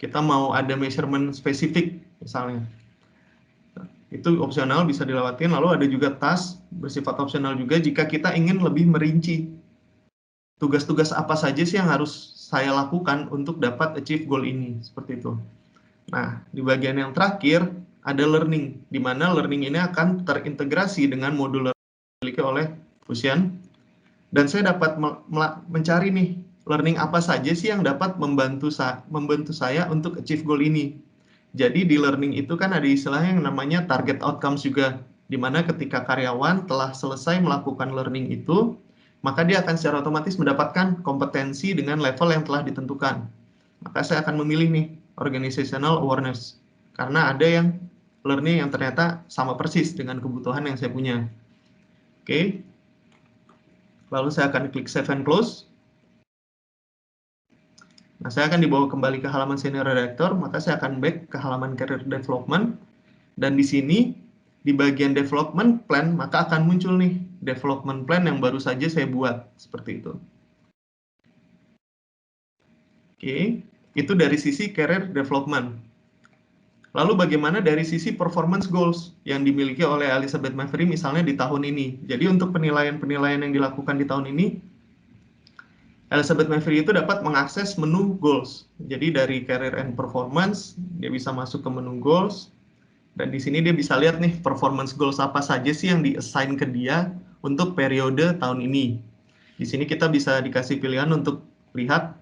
Kita mau ada measurement spesifik misalnya. Itu opsional, bisa dilewatin. Lalu ada juga task bersifat opsional juga jika kita ingin lebih merinci. Tugas-tugas apa saja sih yang harus saya lakukan untuk dapat achieve goal ini, seperti itu. Nah, di bagian yang terakhir ada learning, di mana learning ini akan terintegrasi dengan modul yang dimiliki oleh Fusion. Dan saya dapat mencari nih, learning apa saja sih yang dapat membantu saya untuk achieve goal ini. Jadi di learning itu kan ada istilah yang namanya target outcomes juga, di mana ketika karyawan telah selesai melakukan learning itu, maka dia akan secara otomatis mendapatkan kompetensi dengan level yang telah ditentukan. Maka saya akan memilih nih organizational awareness, karena ada yang learning yang ternyata sama persis dengan kebutuhan yang saya punya. Oke, lalu saya akan klik save and close. Nah, saya akan dibawa kembali ke halaman senior redaktor, maka saya akan back ke halaman career development, dan di sini, di bagian development plan, maka akan muncul nih development plan yang baru saja saya buat, seperti itu. Oke, itu dari sisi career development. Lalu bagaimana dari sisi performance goals yang dimiliki oleh Elizabeth Mavry misalnya di tahun ini. Jadi untuk penilaian-penilaian yang dilakukan di tahun ini, Elizabeth Mavry itu dapat mengakses menu goals. Jadi dari career and performance, dia bisa masuk ke menu goals. Dan di sini dia bisa lihat nih performance goals apa saja sih yang di-assign ke dia untuk periode tahun ini. Di sini kita bisa dikasih pilihan untuk lihat,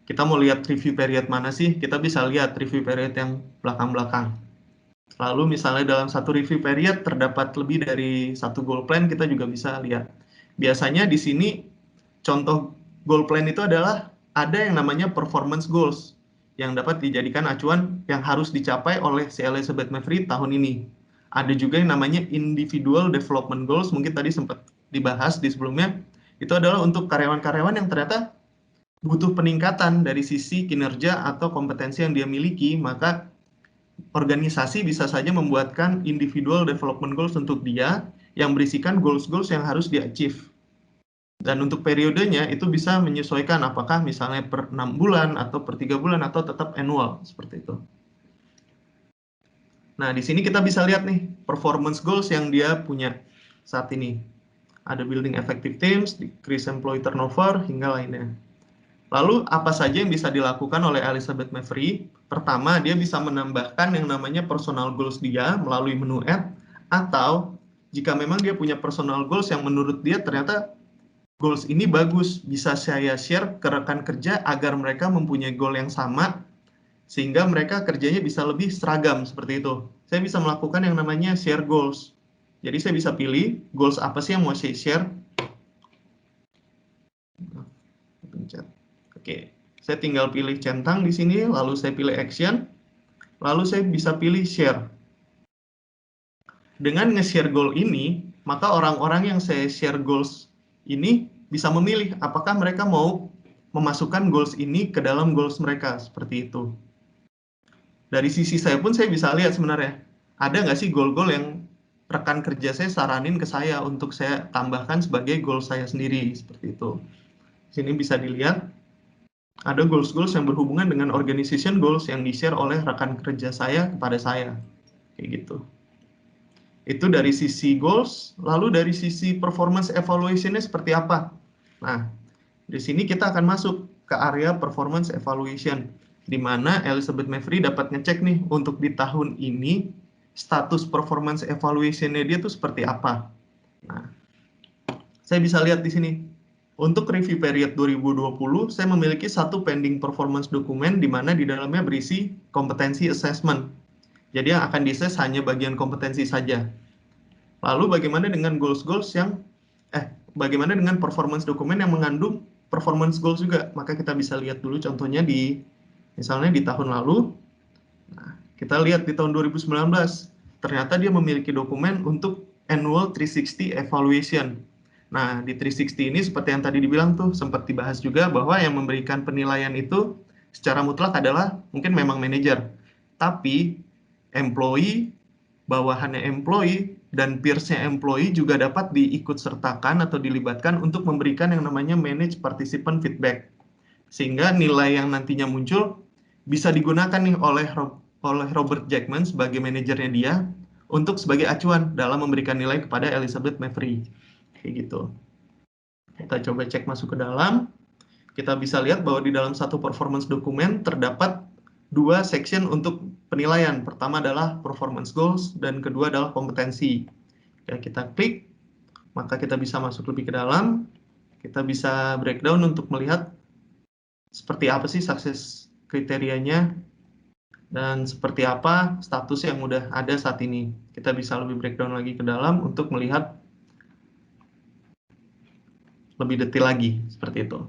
kita mau lihat review period mana sih, kita bisa lihat review period yang belakang-belakang. Lalu misalnya dalam satu review period terdapat lebih dari satu goal plan, kita juga bisa lihat. Biasanya di sini contoh goal plan itu adalah ada yang namanya performance goals yang dapat dijadikan acuan yang harus dicapai oleh si Elizabeth Mavry tahun ini. Ada juga yang namanya individual development goals, mungkin tadi sempat dibahas di sebelumnya. Itu adalah untuk karyawan-karyawan yang ternyata butuh peningkatan dari sisi kinerja atau kompetensi yang dia miliki, maka organisasi bisa saja membuatkan individual development goals untuk dia yang berisikan goals-goals yang harus di-achieve. Dan untuk periodenya itu bisa menyesuaikan apakah misalnya per 6 bulan atau per 3 bulan atau tetap annual, seperti itu. Nah, di sini kita bisa lihat nih performance goals yang dia punya saat ini. Ada building effective teams, decrease employee turnover, hingga lainnya. Lalu apa saja yang bisa dilakukan oleh Elizabeth Mavry? Pertama, dia bisa menambahkan yang namanya personal goals dia melalui menu add, atau jika memang dia punya personal goals yang menurut dia ternyata goals ini bagus, bisa saya share ke rekan kerja agar mereka mempunyai goal yang sama, sehingga mereka kerjanya bisa lebih seragam, seperti itu. Saya bisa melakukan yang namanya share goals. Jadi saya bisa pilih goals apa sih yang mau saya share. Oke, saya tinggal pilih centang di sini, lalu saya pilih action, lalu saya bisa pilih share. Dengan nge-share goal ini, maka orang-orang yang saya share goals ini bisa memilih apakah mereka mau memasukkan goals ini ke dalam goals mereka, seperti itu. Dari sisi saya pun saya bisa lihat sebenarnya, ada nggak sih goal-goal yang rekan kerja saya saranin ke saya untuk saya tambahkan sebagai goal saya sendiri, seperti itu. Sini bisa dilihat, ada goals-goals yang berhubungan dengan organization goals yang di-share oleh rekan kerja saya kepada saya, kayak gitu. Itu dari sisi goals, lalu dari sisi performance evaluation-nya seperti apa? Nah, di sini kita akan masuk ke area performance evaluation, di mana Elizabeth Mavry dapat ngecek nih untuk di tahun ini status performance evaluation-nya dia tuh seperti apa. Nah, saya bisa lihat di sini. Untuk review period 2020, saya memiliki satu pending performance dokumen di mana di dalamnya berisi kompetensi assessment. Jadi yang akan di-assess hanya bagian kompetensi saja. Lalu bagaimana dengan goals-goals yang bagaimana dengan performance dokumen yang mengandung performance goals juga? Maka kita bisa lihat dulu contohnya misalnya di tahun lalu. Nah, kita lihat di tahun 2019, ternyata dia memiliki dokumen untuk annual 360 evaluation. Nah, di 360 ini seperti yang tadi dibilang tuh, sempat dibahas juga bahwa yang memberikan penilaian itu secara mutlak adalah mungkin memang manajer. Tapi employee, bawahannya employee, dan peers-nya employee juga dapat diikutsertakan atau dilibatkan untuk memberikan yang namanya manage participant feedback. Sehingga nilai yang nantinya muncul bisa digunakan nih oleh Robert Jackman sebagai manajernya dia untuk sebagai acuan dalam memberikan nilai kepada Elizabeth Mavry. Kayak gitu. Kita coba cek masuk ke dalam. Kita bisa lihat bahwa di dalam satu performance dokumen terdapat dua section untuk penilaian. Pertama adalah performance goals dan kedua adalah kompetensi. Ya, kita klik, maka kita bisa masuk lebih ke dalam. Kita bisa breakdown untuk melihat seperti apa sih sukses kriterianya. dan seperti apa status yang udah ada saat ini. Kita bisa lebih breakdown lagi ke dalam untuk melihat lebih detail lagi, seperti itu.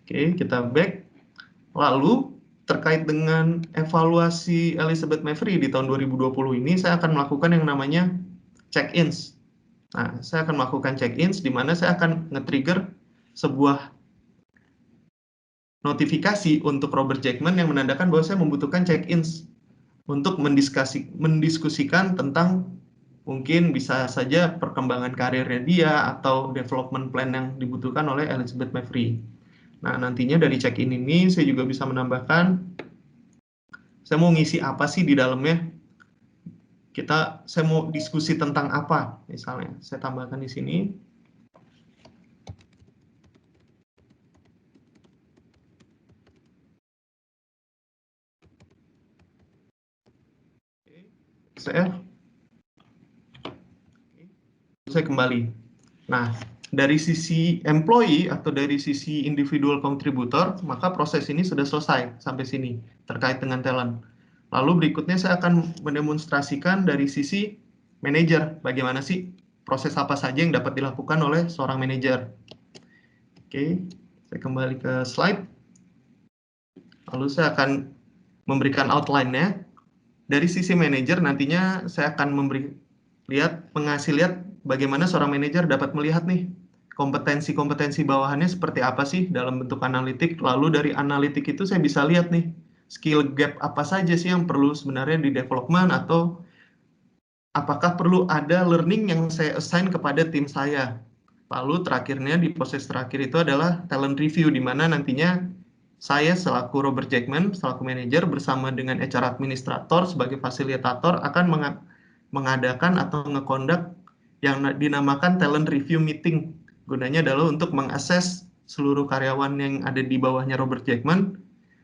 Oke, kita back. Lalu, terkait dengan evaluasi Elizabeth Mavry di tahun 2020 ini, saya akan melakukan yang namanya check-ins. Nah, saya akan melakukan check-ins, di mana saya akan nge-trigger sebuah notifikasi untuk Robert Jackman yang menandakan bahwa saya membutuhkan check-ins untuk mendiskusikan tentang mungkin bisa saja perkembangan karirnya dia atau development plan yang dibutuhkan oleh Elizabeth Mavry. Nah, nantinya dari check-in ini saya juga bisa menambahkan, saya mau ngisi apa sih di dalamnya? Saya mau diskusi tentang apa, misalnya. Saya tambahkan di sini. Saya kembali. Nah, dari sisi employee atau dari sisi individual contributor, maka proses ini sudah selesai sampai sini terkait dengan talent. Lalu berikutnya saya akan mendemonstrasikan dari sisi manajer, bagaimana sih proses apa saja yang dapat dilakukan oleh seorang manajer. Oke, saya kembali ke slide. Lalu saya akan memberikan outline-nya. Dari sisi manajer nantinya saya akan mengasih lihat bagaimana seorang manajer dapat melihat nih kompetensi-kompetensi bawahannya seperti apa sih dalam bentuk analitik. Lalu dari analitik itu saya bisa lihat nih skill gap apa saja sih yang perlu sebenarnya di development, atau apakah perlu ada learning yang saya assign kepada tim saya. Lalu terakhirnya di proses terakhir itu adalah talent review, di mana nantinya saya selaku Robert Jackman, selaku manajer bersama dengan HR administrator sebagai fasilitator akan mengadakan atau nge-conduct yang dinamakan talent review meeting. Gunanya adalah untuk mengakses seluruh karyawan yang ada di bawahnya Robert Jackman.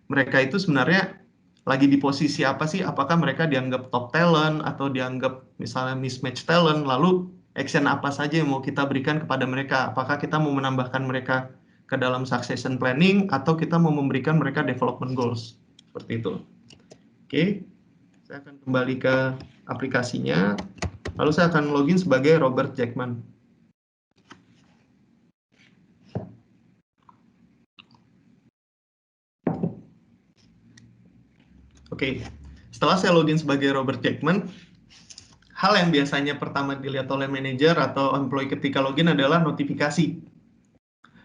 Mereka itu sebenarnya lagi di posisi apa sih? Apakah mereka dianggap top talent atau dianggap misalnya mismatch talent? Lalu action apa saja yang mau kita berikan kepada mereka? Apakah kita mau menambahkan mereka ke dalam succession planning atau kita mau memberikan mereka development goals? Seperti itu. Oke, saya akan kembali ke aplikasinya. Lalu saya akan login sebagai Robert Jackman. Oke, setelah saya login sebagai Robert Jackman, hal yang biasanya pertama dilihat oleh manajer atau employee ketika login adalah notifikasi.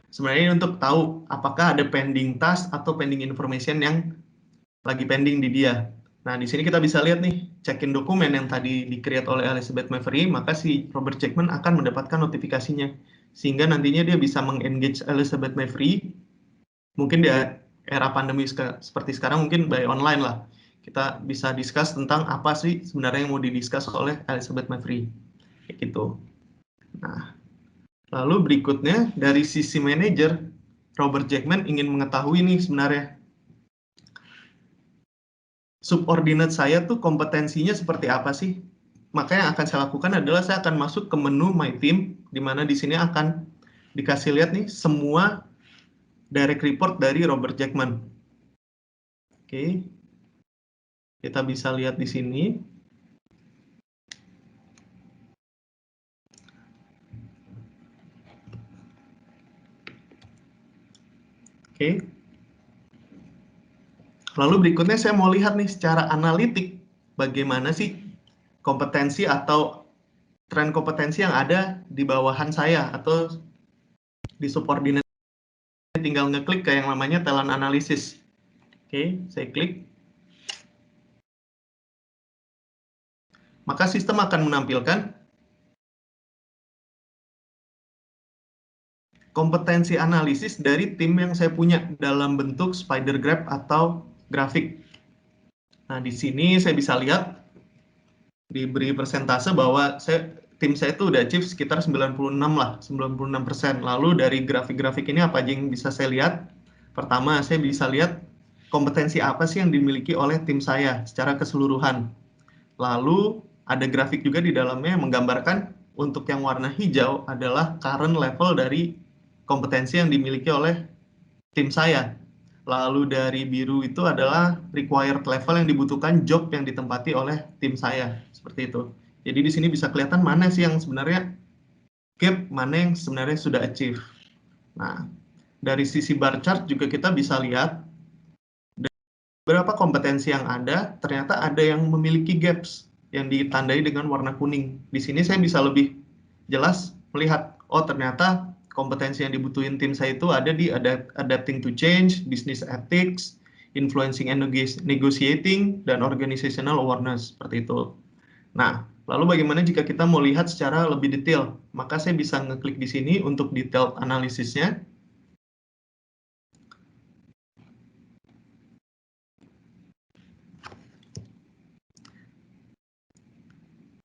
Sebenarnya ini untuk tahu apakah ada pending task atau pending information yang lagi pending di dia. Nah, di sini kita bisa lihat nih, check-in dokumen yang tadi di-create oleh Elizabeth Mavry, maka si Robert Jackman akan mendapatkan notifikasinya. Sehingga nantinya dia bisa meng-engage Elizabeth Mavry, mungkin di era pandemi seperti sekarang, mungkin by online lah. Kita bisa discuss tentang apa sih sebenarnya yang mau didiscuss oleh Elizabeth Mavry. Kayak gitu. Nah, lalu berikutnya, dari sisi manajer, Robert Jackman ingin mengetahui nih sebenarnya subordinate saya tuh kompetensinya seperti apa sih? Maka yang akan saya lakukan adalah saya akan masuk ke menu My Team, di mana di sini akan dikasih lihat nih semua direct report dari Robert Jackman. Oke, kita bisa lihat di sini. Oke. Lalu berikutnya saya mau lihat nih secara analitik bagaimana sih kompetensi atau tren kompetensi yang ada di bawahan saya atau di subordinate. Tinggal ngeklik ke yang namanya talent analysis. Oke, saya klik. Maka sistem akan menampilkan kompetensi analisis dari tim yang saya punya dalam bentuk spider graph atau grafik. Nah, di sini saya bisa lihat diberi persentase bahwa tim saya itu udah achieve sekitar 96 lah, 96%. Lalu dari grafik-grafik ini apa aja yang bisa saya lihat? Pertama, saya bisa lihat kompetensi apa sih yang dimiliki oleh tim saya secara keseluruhan. Lalu ada grafik juga di dalamnya yang menggambarkan untuk yang warna hijau adalah current level dari kompetensi yang dimiliki oleh tim saya. Lalu dari biru itu adalah required level yang dibutuhkan job yang ditempati oleh tim saya, seperti itu. Jadi di sini bisa kelihatan mana sih yang sebenarnya gap, mana yang sebenarnya sudah achieve. Nah, dari sisi bar chart juga kita bisa lihat berapa kompetensi yang ada, ternyata ada yang memiliki gaps yang ditandai dengan warna kuning. Di sini saya bisa lebih jelas melihat, oh ternyata kompetensi yang dibutuhin tim saya itu ada di adapting to change, business ethics, influencing and negotiating, dan organizational awareness, seperti itu. Nah, lalu bagaimana jika kita mau lihat secara lebih detail? Maka saya bisa ngeklik di sini untuk detailed analisisnya.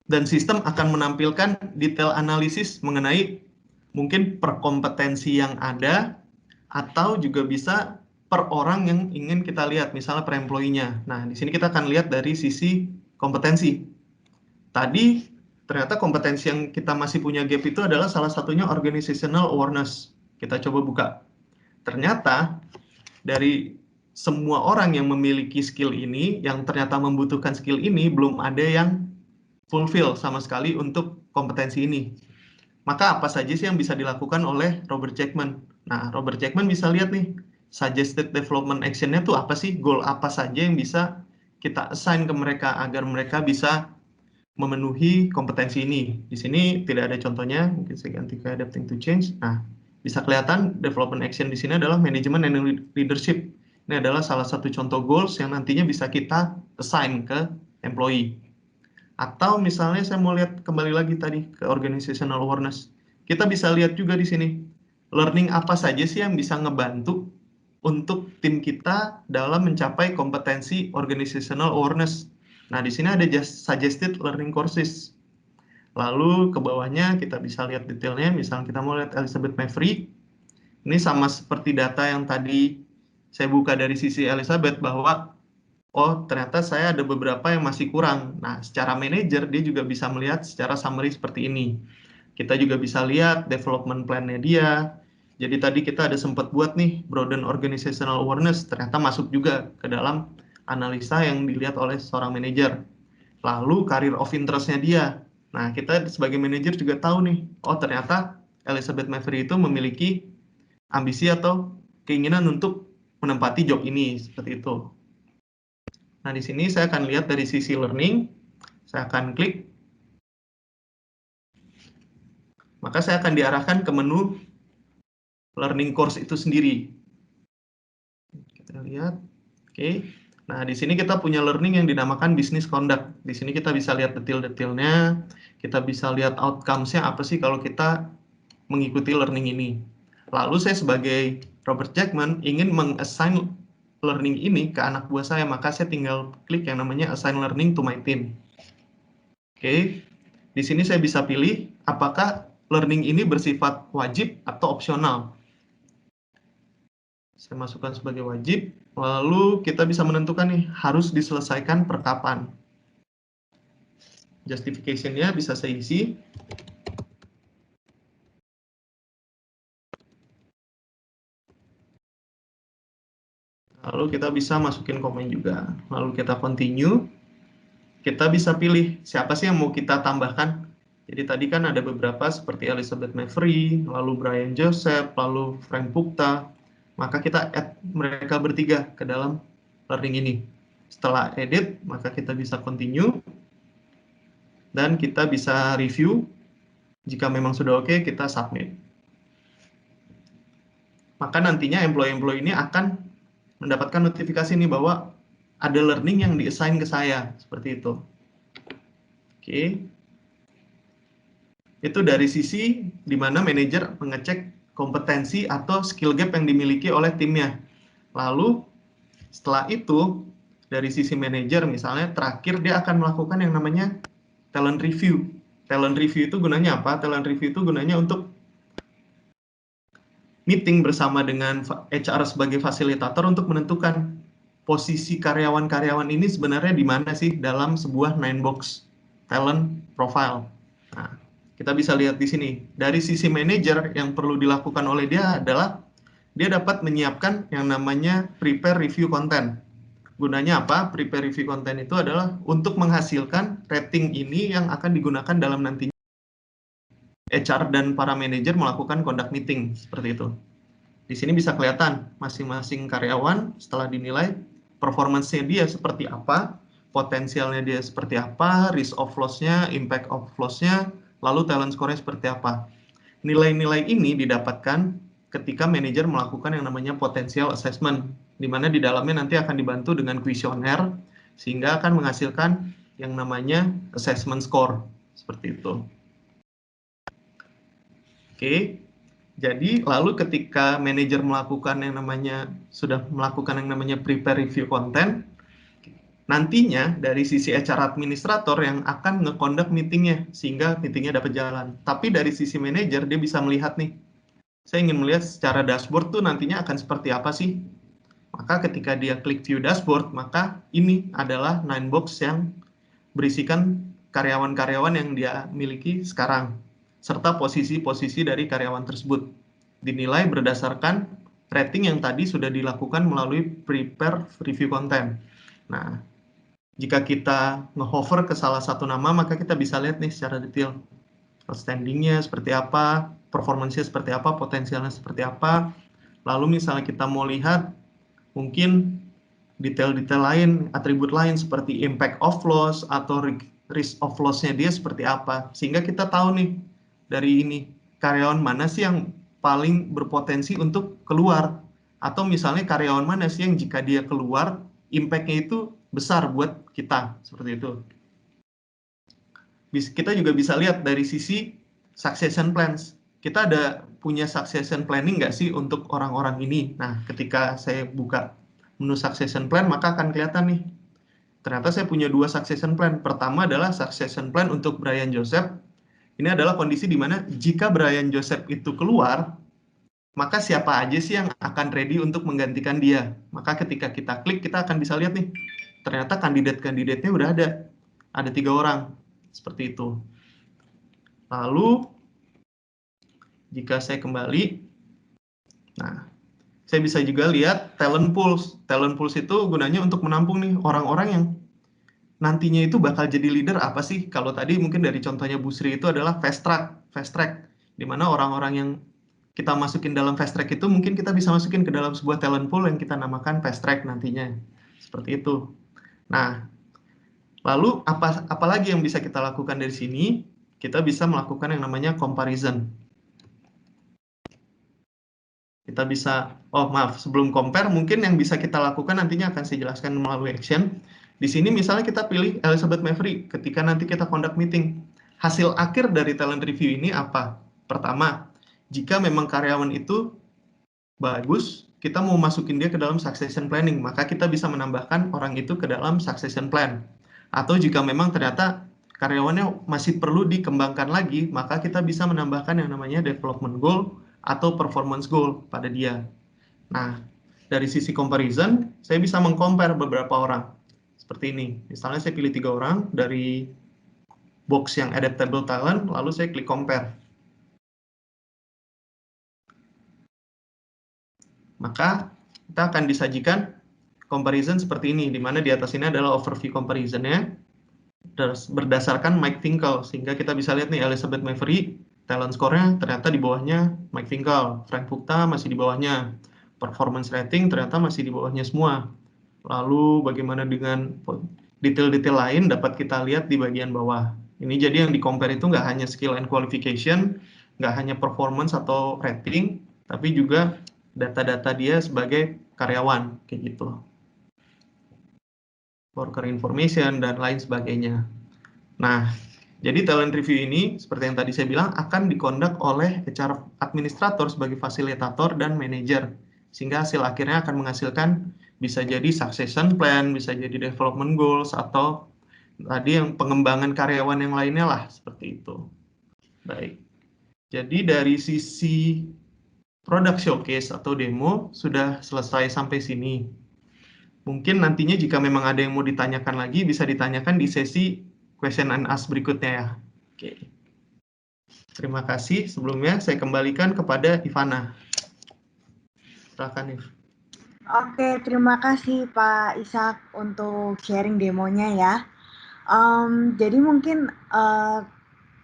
Dan sistem akan menampilkan detail analisis mengenai mungkin per kompetensi yang ada, atau juga bisa per orang yang ingin kita lihat, misalnya per employee-nya. Nah, di sini kita akan lihat dari sisi kompetensi. Tadi, ternyata kompetensi yang kita masih punya gap itu adalah salah satunya organizational awareness. Kita coba buka. Ternyata, dari semua orang yang memiliki skill ini, yang ternyata membutuhkan skill ini, belum ada yang fulfill sama sekali untuk kompetensi ini. Maka apa saja sih yang bisa dilakukan oleh Robert Jackman? Nah, Robert Jackman bisa lihat nih, suggested development action-nya tuh apa sih? Goal apa saja yang bisa kita assign ke mereka agar mereka bisa memenuhi kompetensi ini. Di sini tidak ada contohnya, mungkin saya ganti ke adapting to change. Nah, bisa kelihatan development action di sini adalah management and leadership. Ini adalah salah satu contoh goals yang nantinya bisa kita assign ke employee. Atau misalnya saya mau lihat kembali lagi tadi ke organizational awareness. Kita bisa lihat juga di sini, learning apa saja sih yang bisa ngebantu untuk tim kita dalam mencapai kompetensi organizational awareness. Nah, di sini ada just suggested learning courses. Lalu ke bawahnya kita bisa lihat detailnya, misalnya kita mau lihat Elizabeth Mavry. Ini sama seperti data yang tadi saya buka dari sisi Elizabeth, bahwa oh ternyata saya ada beberapa yang masih kurang. Nah, secara manajer dia juga bisa melihat secara summary seperti ini. Kita juga bisa lihat development plan-nya dia. Jadi tadi kita ada sempat buat nih broaden organizational awareness, ternyata masuk juga ke dalam analisa yang dilihat oleh seorang manajer. Lalu career of interest-nya dia. Nah, kita sebagai manajer juga tahu nih, oh ternyata Elizabeth Mavry itu memiliki ambisi atau keinginan untuk menempati job ini, seperti itu. Nah, di sini saya akan lihat dari sisi learning, saya akan klik, maka saya akan diarahkan ke menu learning course itu sendiri. Kita lihat, oke. Nah, di sini kita punya learning yang dinamakan business conduct. Di sini kita bisa lihat detail-detailnya, kita bisa lihat outcomes-nya apa sih kalau kita mengikuti learning ini. Lalu saya sebagai Robert Jackman ingin meng-assign learning ini ke anak buah saya, maka saya tinggal klik yang namanya assign learning to my team. Oke, di sini saya bisa pilih apakah learning ini bersifat wajib atau opsional. Saya masukkan sebagai wajib, lalu kita bisa menentukan nih harus diselesaikan per kapan. Justification-nya bisa saya isi. Lalu kita bisa masukin komen juga. Lalu kita continue. Kita bisa pilih siapa sih yang mau kita tambahkan. Jadi tadi kan ada beberapa seperti Elizabeth Mavry, lalu Brian Joseph, lalu Frank Pukta. Maka kita add mereka bertiga ke dalam learning ini. Setelah edit, maka kita bisa continue. Dan kita bisa review. Jika memang sudah oke, kita submit. Maka nantinya employee-employee ini akan mendapatkan notifikasi nih bahwa ada learning yang di-assign ke saya, seperti itu. Oke. Itu dari sisi di mana manajer mengecek kompetensi atau skill gap yang dimiliki oleh timnya. Lalu setelah itu dari sisi manajer misalnya terakhir dia akan melakukan yang namanya talent review. Talent review itu gunanya apa? Talent review itu gunanya untuk meeting bersama dengan HR sebagai fasilitator untuk menentukan posisi karyawan-karyawan ini sebenarnya di mana sih dalam sebuah 9box talent profile. Nah, kita bisa lihat di sini, dari sisi manajer yang perlu dilakukan oleh dia adalah dia dapat menyiapkan yang namanya prepare review content. Gunanya apa? Prepare review content itu adalah untuk menghasilkan rating ini yang akan digunakan dalam nantinya HR dan para manajer melakukan conduct meeting, seperti itu. Di sini bisa kelihatan masing-masing karyawan setelah dinilai performance-nya dia seperti apa, potensialnya dia seperti apa, risk of loss-nya, impact of loss-nya, lalu talent score-nya seperti apa. Nilai-nilai ini didapatkan ketika manajer melakukan yang namanya potential assessment, di mana di dalamnya nanti akan dibantu dengan kuesioner, sehingga akan menghasilkan yang namanya assessment score, seperti itu. Oke, jadi lalu ketika manajer melakukan yang namanya sudah melakukan yang namanya prepare review content, nantinya dari sisi HR administrator yang akan nge-conduct meetingnya sehingga meetingnya dapat jalan. Tapi dari sisi manajer dia bisa melihat nih, saya ingin melihat secara dashboard tuh nantinya akan seperti apa sih. Maka ketika dia klik view dashboard, maka ini adalah 9 box yang berisikan karyawan-karyawan yang dia miliki sekarang, serta posisi-posisi dari karyawan tersebut. Dinilai berdasarkan rating yang tadi sudah dilakukan melalui prepare review content. Nah, jika kita nge-hover ke salah satu nama, maka kita bisa lihat nih secara detail. Outstanding-nya seperti apa, performance-nya seperti apa, potensialnya seperti apa. Lalu misalnya kita mau lihat mungkin detail-detail lain, atribut lain seperti impact of loss atau risk of loss-nya dia seperti apa. Sehingga kita tahu nih dari ini karyawan mana sih yang paling berpotensi untuk keluar. Atau misalnya karyawan mana sih yang jika dia keluar, impact-nya itu besar buat kita, seperti itu. Kita juga bisa lihat dari sisi succession plans. Kita ada punya succession planning nggak sih untuk orang-orang ini? Nah, ketika saya buka menu succession plan, maka akan kelihatan nih. Ternyata saya punya 2 succession plan. Pertama adalah succession plan untuk Brian Joseph. Ini adalah kondisi di mana jika Brian Joseph itu keluar, maka siapa aja sih yang akan ready untuk menggantikan dia. Maka ketika kita klik, kita akan bisa lihat nih, ternyata kandidat-kandidatnya udah ada. Ada 3 orang, seperti itu. Lalu, jika saya kembali, nah, saya bisa juga lihat talent pools. Talent pools itu gunanya untuk menampung nih orang-orang yang nantinya itu bakal jadi leader apa sih? Kalau tadi mungkin dari contohnya Bu Sri itu adalah fast track, di mana orang-orang yang kita masukin dalam fast track itu mungkin kita bisa masukin ke dalam sebuah talent pool yang kita namakan fast track nantinya. Seperti itu. Nah, lalu apa lagi yang bisa kita lakukan dari sini? Kita bisa melakukan yang namanya comparison. Kita bisa, sebelum compare mungkin yang bisa kita lakukan nantinya akan saya jelaskan melalui action. Di sini misalnya kita pilih Elizabeth Maverick ketika nanti kita conduct meeting. Hasil akhir dari talent review ini apa? Pertama, jika memang karyawan itu bagus, kita mau masukin dia ke dalam succession planning, maka kita bisa menambahkan orang itu ke dalam succession plan. Atau jika memang ternyata karyawannya masih perlu dikembangkan lagi, maka kita bisa menambahkan yang namanya development goal atau performance goal pada dia. Nah, dari sisi comparison, saya bisa mengcompare beberapa orang. Seperti ini. Misalnya saya pilih 3 orang dari box yang adaptable talent, lalu saya klik compare. Maka kita akan disajikan comparison seperti ini, di mana di atas ini adalah overview comparison-nya berdasarkan Mike Finkel, sehingga kita bisa lihat nih Elizabeth Maverick, talent score-nya ternyata di bawahnya Mike Finkel, Frank Pukta masih di bawahnya, performance rating ternyata masih di bawahnya semua. Lalu bagaimana dengan detail-detail lain dapat kita lihat di bagian bawah. Ini jadi yang di-compare itu nggak hanya skill and qualification, nggak hanya performance atau rating, tapi juga data-data dia sebagai karyawan, kayak gitu. Worker information, dan lain sebagainya. Nah, jadi talent review ini, seperti yang tadi saya bilang, akan dikondak oleh HR administrator sebagai fasilitator dan manajer. Sehingga hasil akhirnya akan menghasilkan bisa jadi succession plan, bisa jadi development goals, atau tadi yang pengembangan karyawan yang lainnya lah, seperti itu. Baik. Jadi dari sisi product showcase atau demo sudah selesai sampai sini. Mungkin nantinya jika memang ada yang mau ditanyakan lagi, bisa ditanyakan di sesi question and ask berikutnya ya. Oke. Terima kasih. Sebelumnya saya kembalikan kepada Ivana. Silakan, If. Oke, terima kasih Pak Ishak untuk sharing demonya ya. Jadi mungkin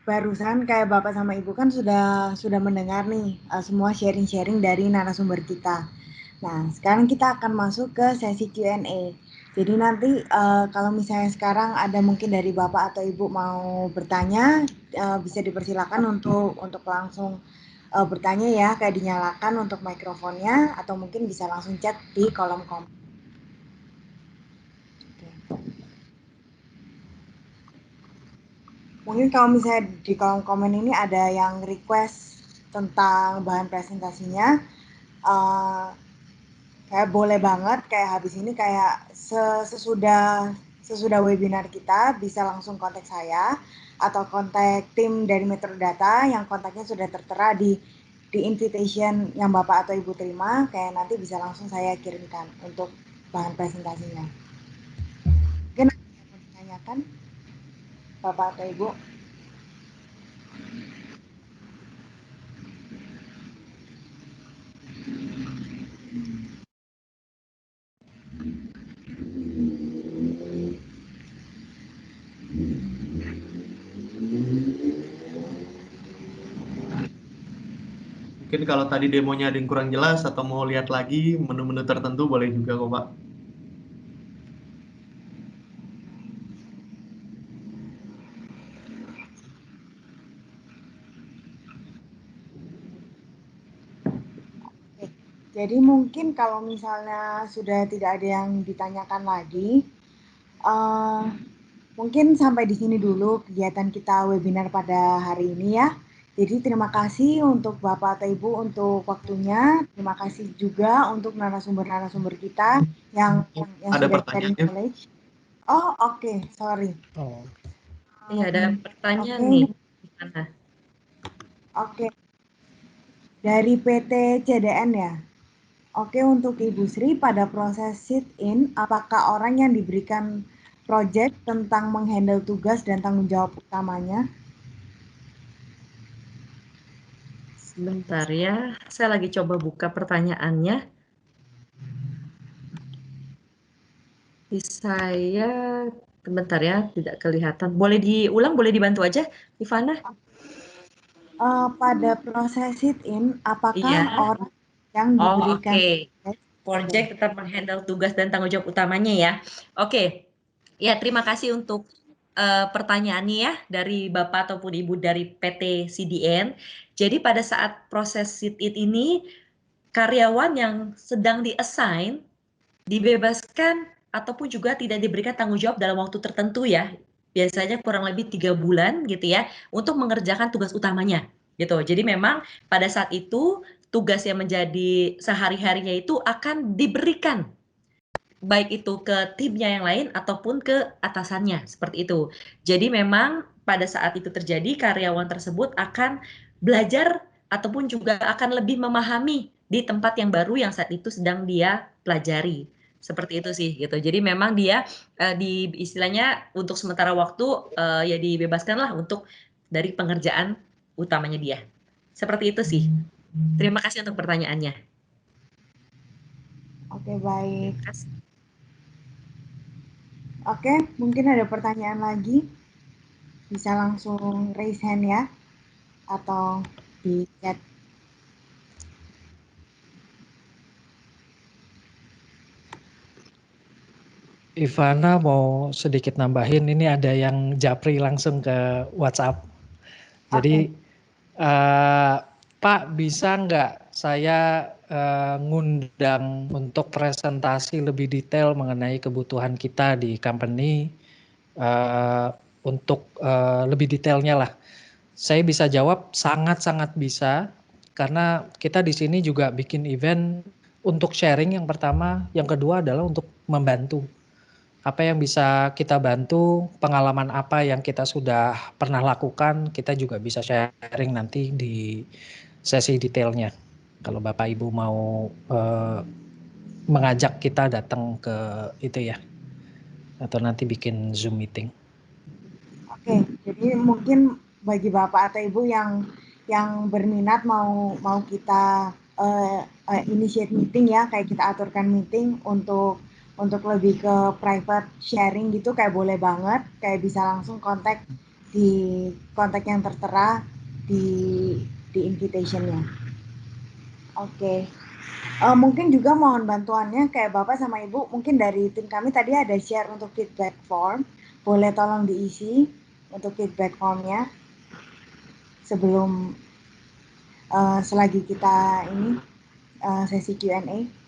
barusan kayak Bapak sama Ibu kan sudah mendengar nih semua sharing-sharing dari narasumber kita. Nah, sekarang kita akan masuk ke sesi Q&A. Jadi nanti kalau misalnya sekarang ada mungkin dari Bapak atau Ibu mau bertanya, bisa dipersilakan untuk langsung bertanya ya, kayak dinyalakan untuk mikrofonnya, atau mungkin bisa langsung chat di kolom komen. Mungkin kalau misalnya di kolom komen ini ada yang request tentang bahan presentasinya, kayak boleh banget kayak habis ini kayak sesudah webinar kita bisa langsung kontak saya atau kontak tim dari Metrodata yang kontaknya sudah tertera di invitation yang Bapak atau Ibu terima, kayak nanti bisa langsung saya kirimkan untuk bahan presentasinya. Mungkin ada yang mau ditanyakan Bapak atau Ibu? Mungkin kalau tadi demonya ada yang kurang jelas atau mau lihat lagi menu-menu tertentu boleh juga kok, Pak. Jadi mungkin kalau misalnya sudah tidak ada yang ditanyakan lagi, mungkin sampai di sini dulu kegiatan kita webinar pada hari ini ya. Jadi terima kasih untuk Bapak atau Ibu untuk waktunya. Terima kasih juga untuk narasumber-narasumber kita yang Ada sudah pertanyaan, sharing knowledge. Oh oke, sorry. Oh. Iya, ada pertanyaan Oke. nih. Gimana? Oke. Dari PT CDN ya. Oke, untuk Ibu Sri, pada proses sit-in, apakah orang yang diberikan project tentang menghandle tugas dan tanggung jawab utamanya? Sebentar ya, saya lagi coba buka pertanyaannya. Di saya, sebentar ya, tidak kelihatan. Boleh diulang, boleh dibantu aja, Ivana? Pada proses sit-in, apakah Iya. orang yang diberikan project tetap menghandle tugas dan tanggung jawab utamanya ya. Oke. Ya, terima kasih untuk pertanyaannya ya dari Bapak ataupun Ibu dari PT CDN. Jadi pada saat proses sit-in ini, karyawan yang sedang di-assign dibebaskan ataupun juga tidak diberikan tanggung jawab dalam waktu tertentu ya. Biasanya kurang lebih 3 bulan gitu ya, untuk mengerjakan tugas utamanya gitu. Jadi memang pada saat itu tugas yang menjadi sehari-harinya itu akan diberikan baik itu ke timnya yang lain ataupun ke atasannya, seperti itu. Jadi memang pada saat itu terjadi, karyawan tersebut akan belajar ataupun juga akan lebih memahami di tempat yang baru yang saat itu sedang dia pelajari. Seperti itu sih gitu. Jadi memang dia di istilahnya untuk sementara waktu ya dibebaskanlah untuk dari pengerjaan utamanya dia. Seperti itu sih. Terima kasih untuk pertanyaannya. Oke, baik. Terima kasih. Oke, mungkin ada pertanyaan lagi. Bisa langsung raise hand ya, atau di chat. Ivana mau sedikit nambahin, ini ada yang japri langsung ke WhatsApp. Jadi Pak, bisa nggak saya ngundang untuk presentasi lebih detail mengenai kebutuhan kita di company, untuk lebih detailnya lah. Saya bisa jawab sangat-sangat bisa, karena kita di sini juga bikin event untuk sharing yang pertama, yang kedua adalah untuk membantu. Apa yang bisa kita bantu, pengalaman apa yang kita sudah pernah lakukan, kita juga bisa sharing nanti di sesi detailnya. Kalau Bapak Ibu mau mengajak kita datang ke itu ya, atau nanti bikin Zoom meeting. Oke, jadi mungkin bagi Bapak atau Ibu yang berminat mau kita initiate meeting ya, kayak kita aturkan meeting untuk lebih ke private sharing gitu, kayak boleh banget, kayak bisa langsung kontak yang tertera di invitation-nya. Oke. Mungkin juga mohon bantuannya kayak Bapak sama Ibu, mungkin dari tim kami tadi ada share untuk feedback form, boleh tolong diisi untuk feedback formnya sebelum selagi kita ini sesi Q&A.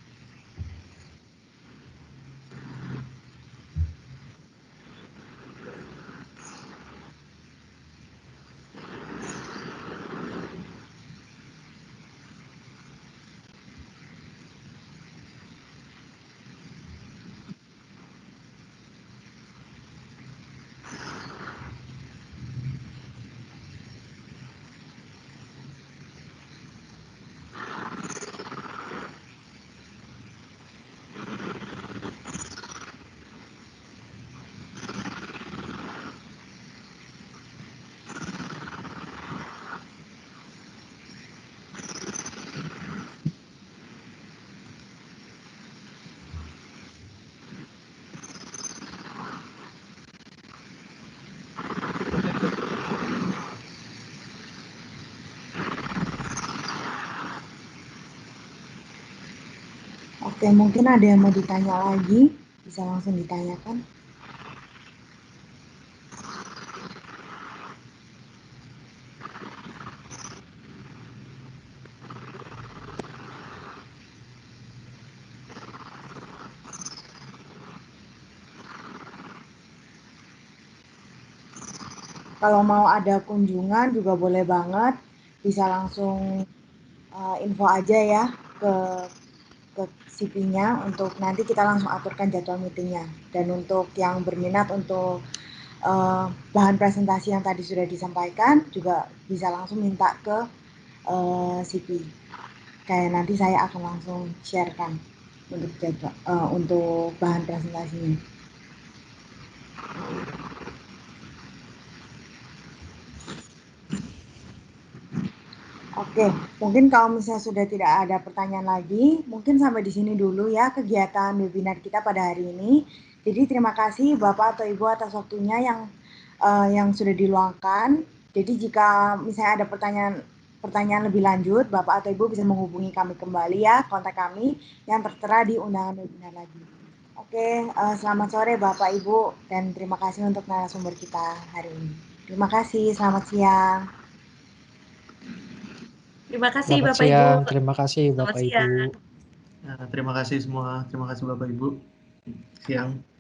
Oke, mungkin ada yang mau ditanya lagi, bisa langsung ditanyakan. Kalau mau ada kunjungan juga boleh banget, bisa langsung info aja ya ke CP-nya untuk nanti kita langsung aturkan jadwal meetingnya. Dan untuk yang berminat untuk bahan presentasi yang tadi sudah disampaikan juga bisa langsung minta ke CP. Kayak nanti saya akan langsung sharekan untuk jadwal untuk bahan presentasinya. Oke, mungkin kalau misalnya sudah tidak ada pertanyaan lagi, mungkin sampai di sini dulu ya kegiatan webinar kita pada hari ini. Jadi terima kasih Bapak atau Ibu atas waktunya yang sudah diluangkan. Jadi jika misalnya ada pertanyaan lebih lanjut, Bapak atau Ibu bisa menghubungi kami kembali ya, kontak kami yang tertera di undangan webinar lagi. Oke, selamat sore Bapak Ibu dan terima kasih untuk narasumber kita hari ini. Terima kasih, selamat siang. Terima kasih Selamat Bapak Ibu. siang, terima kasih Selamat Bapak siang. Ibu. Terima kasih semua, terima kasih Bapak Ibu. Siang.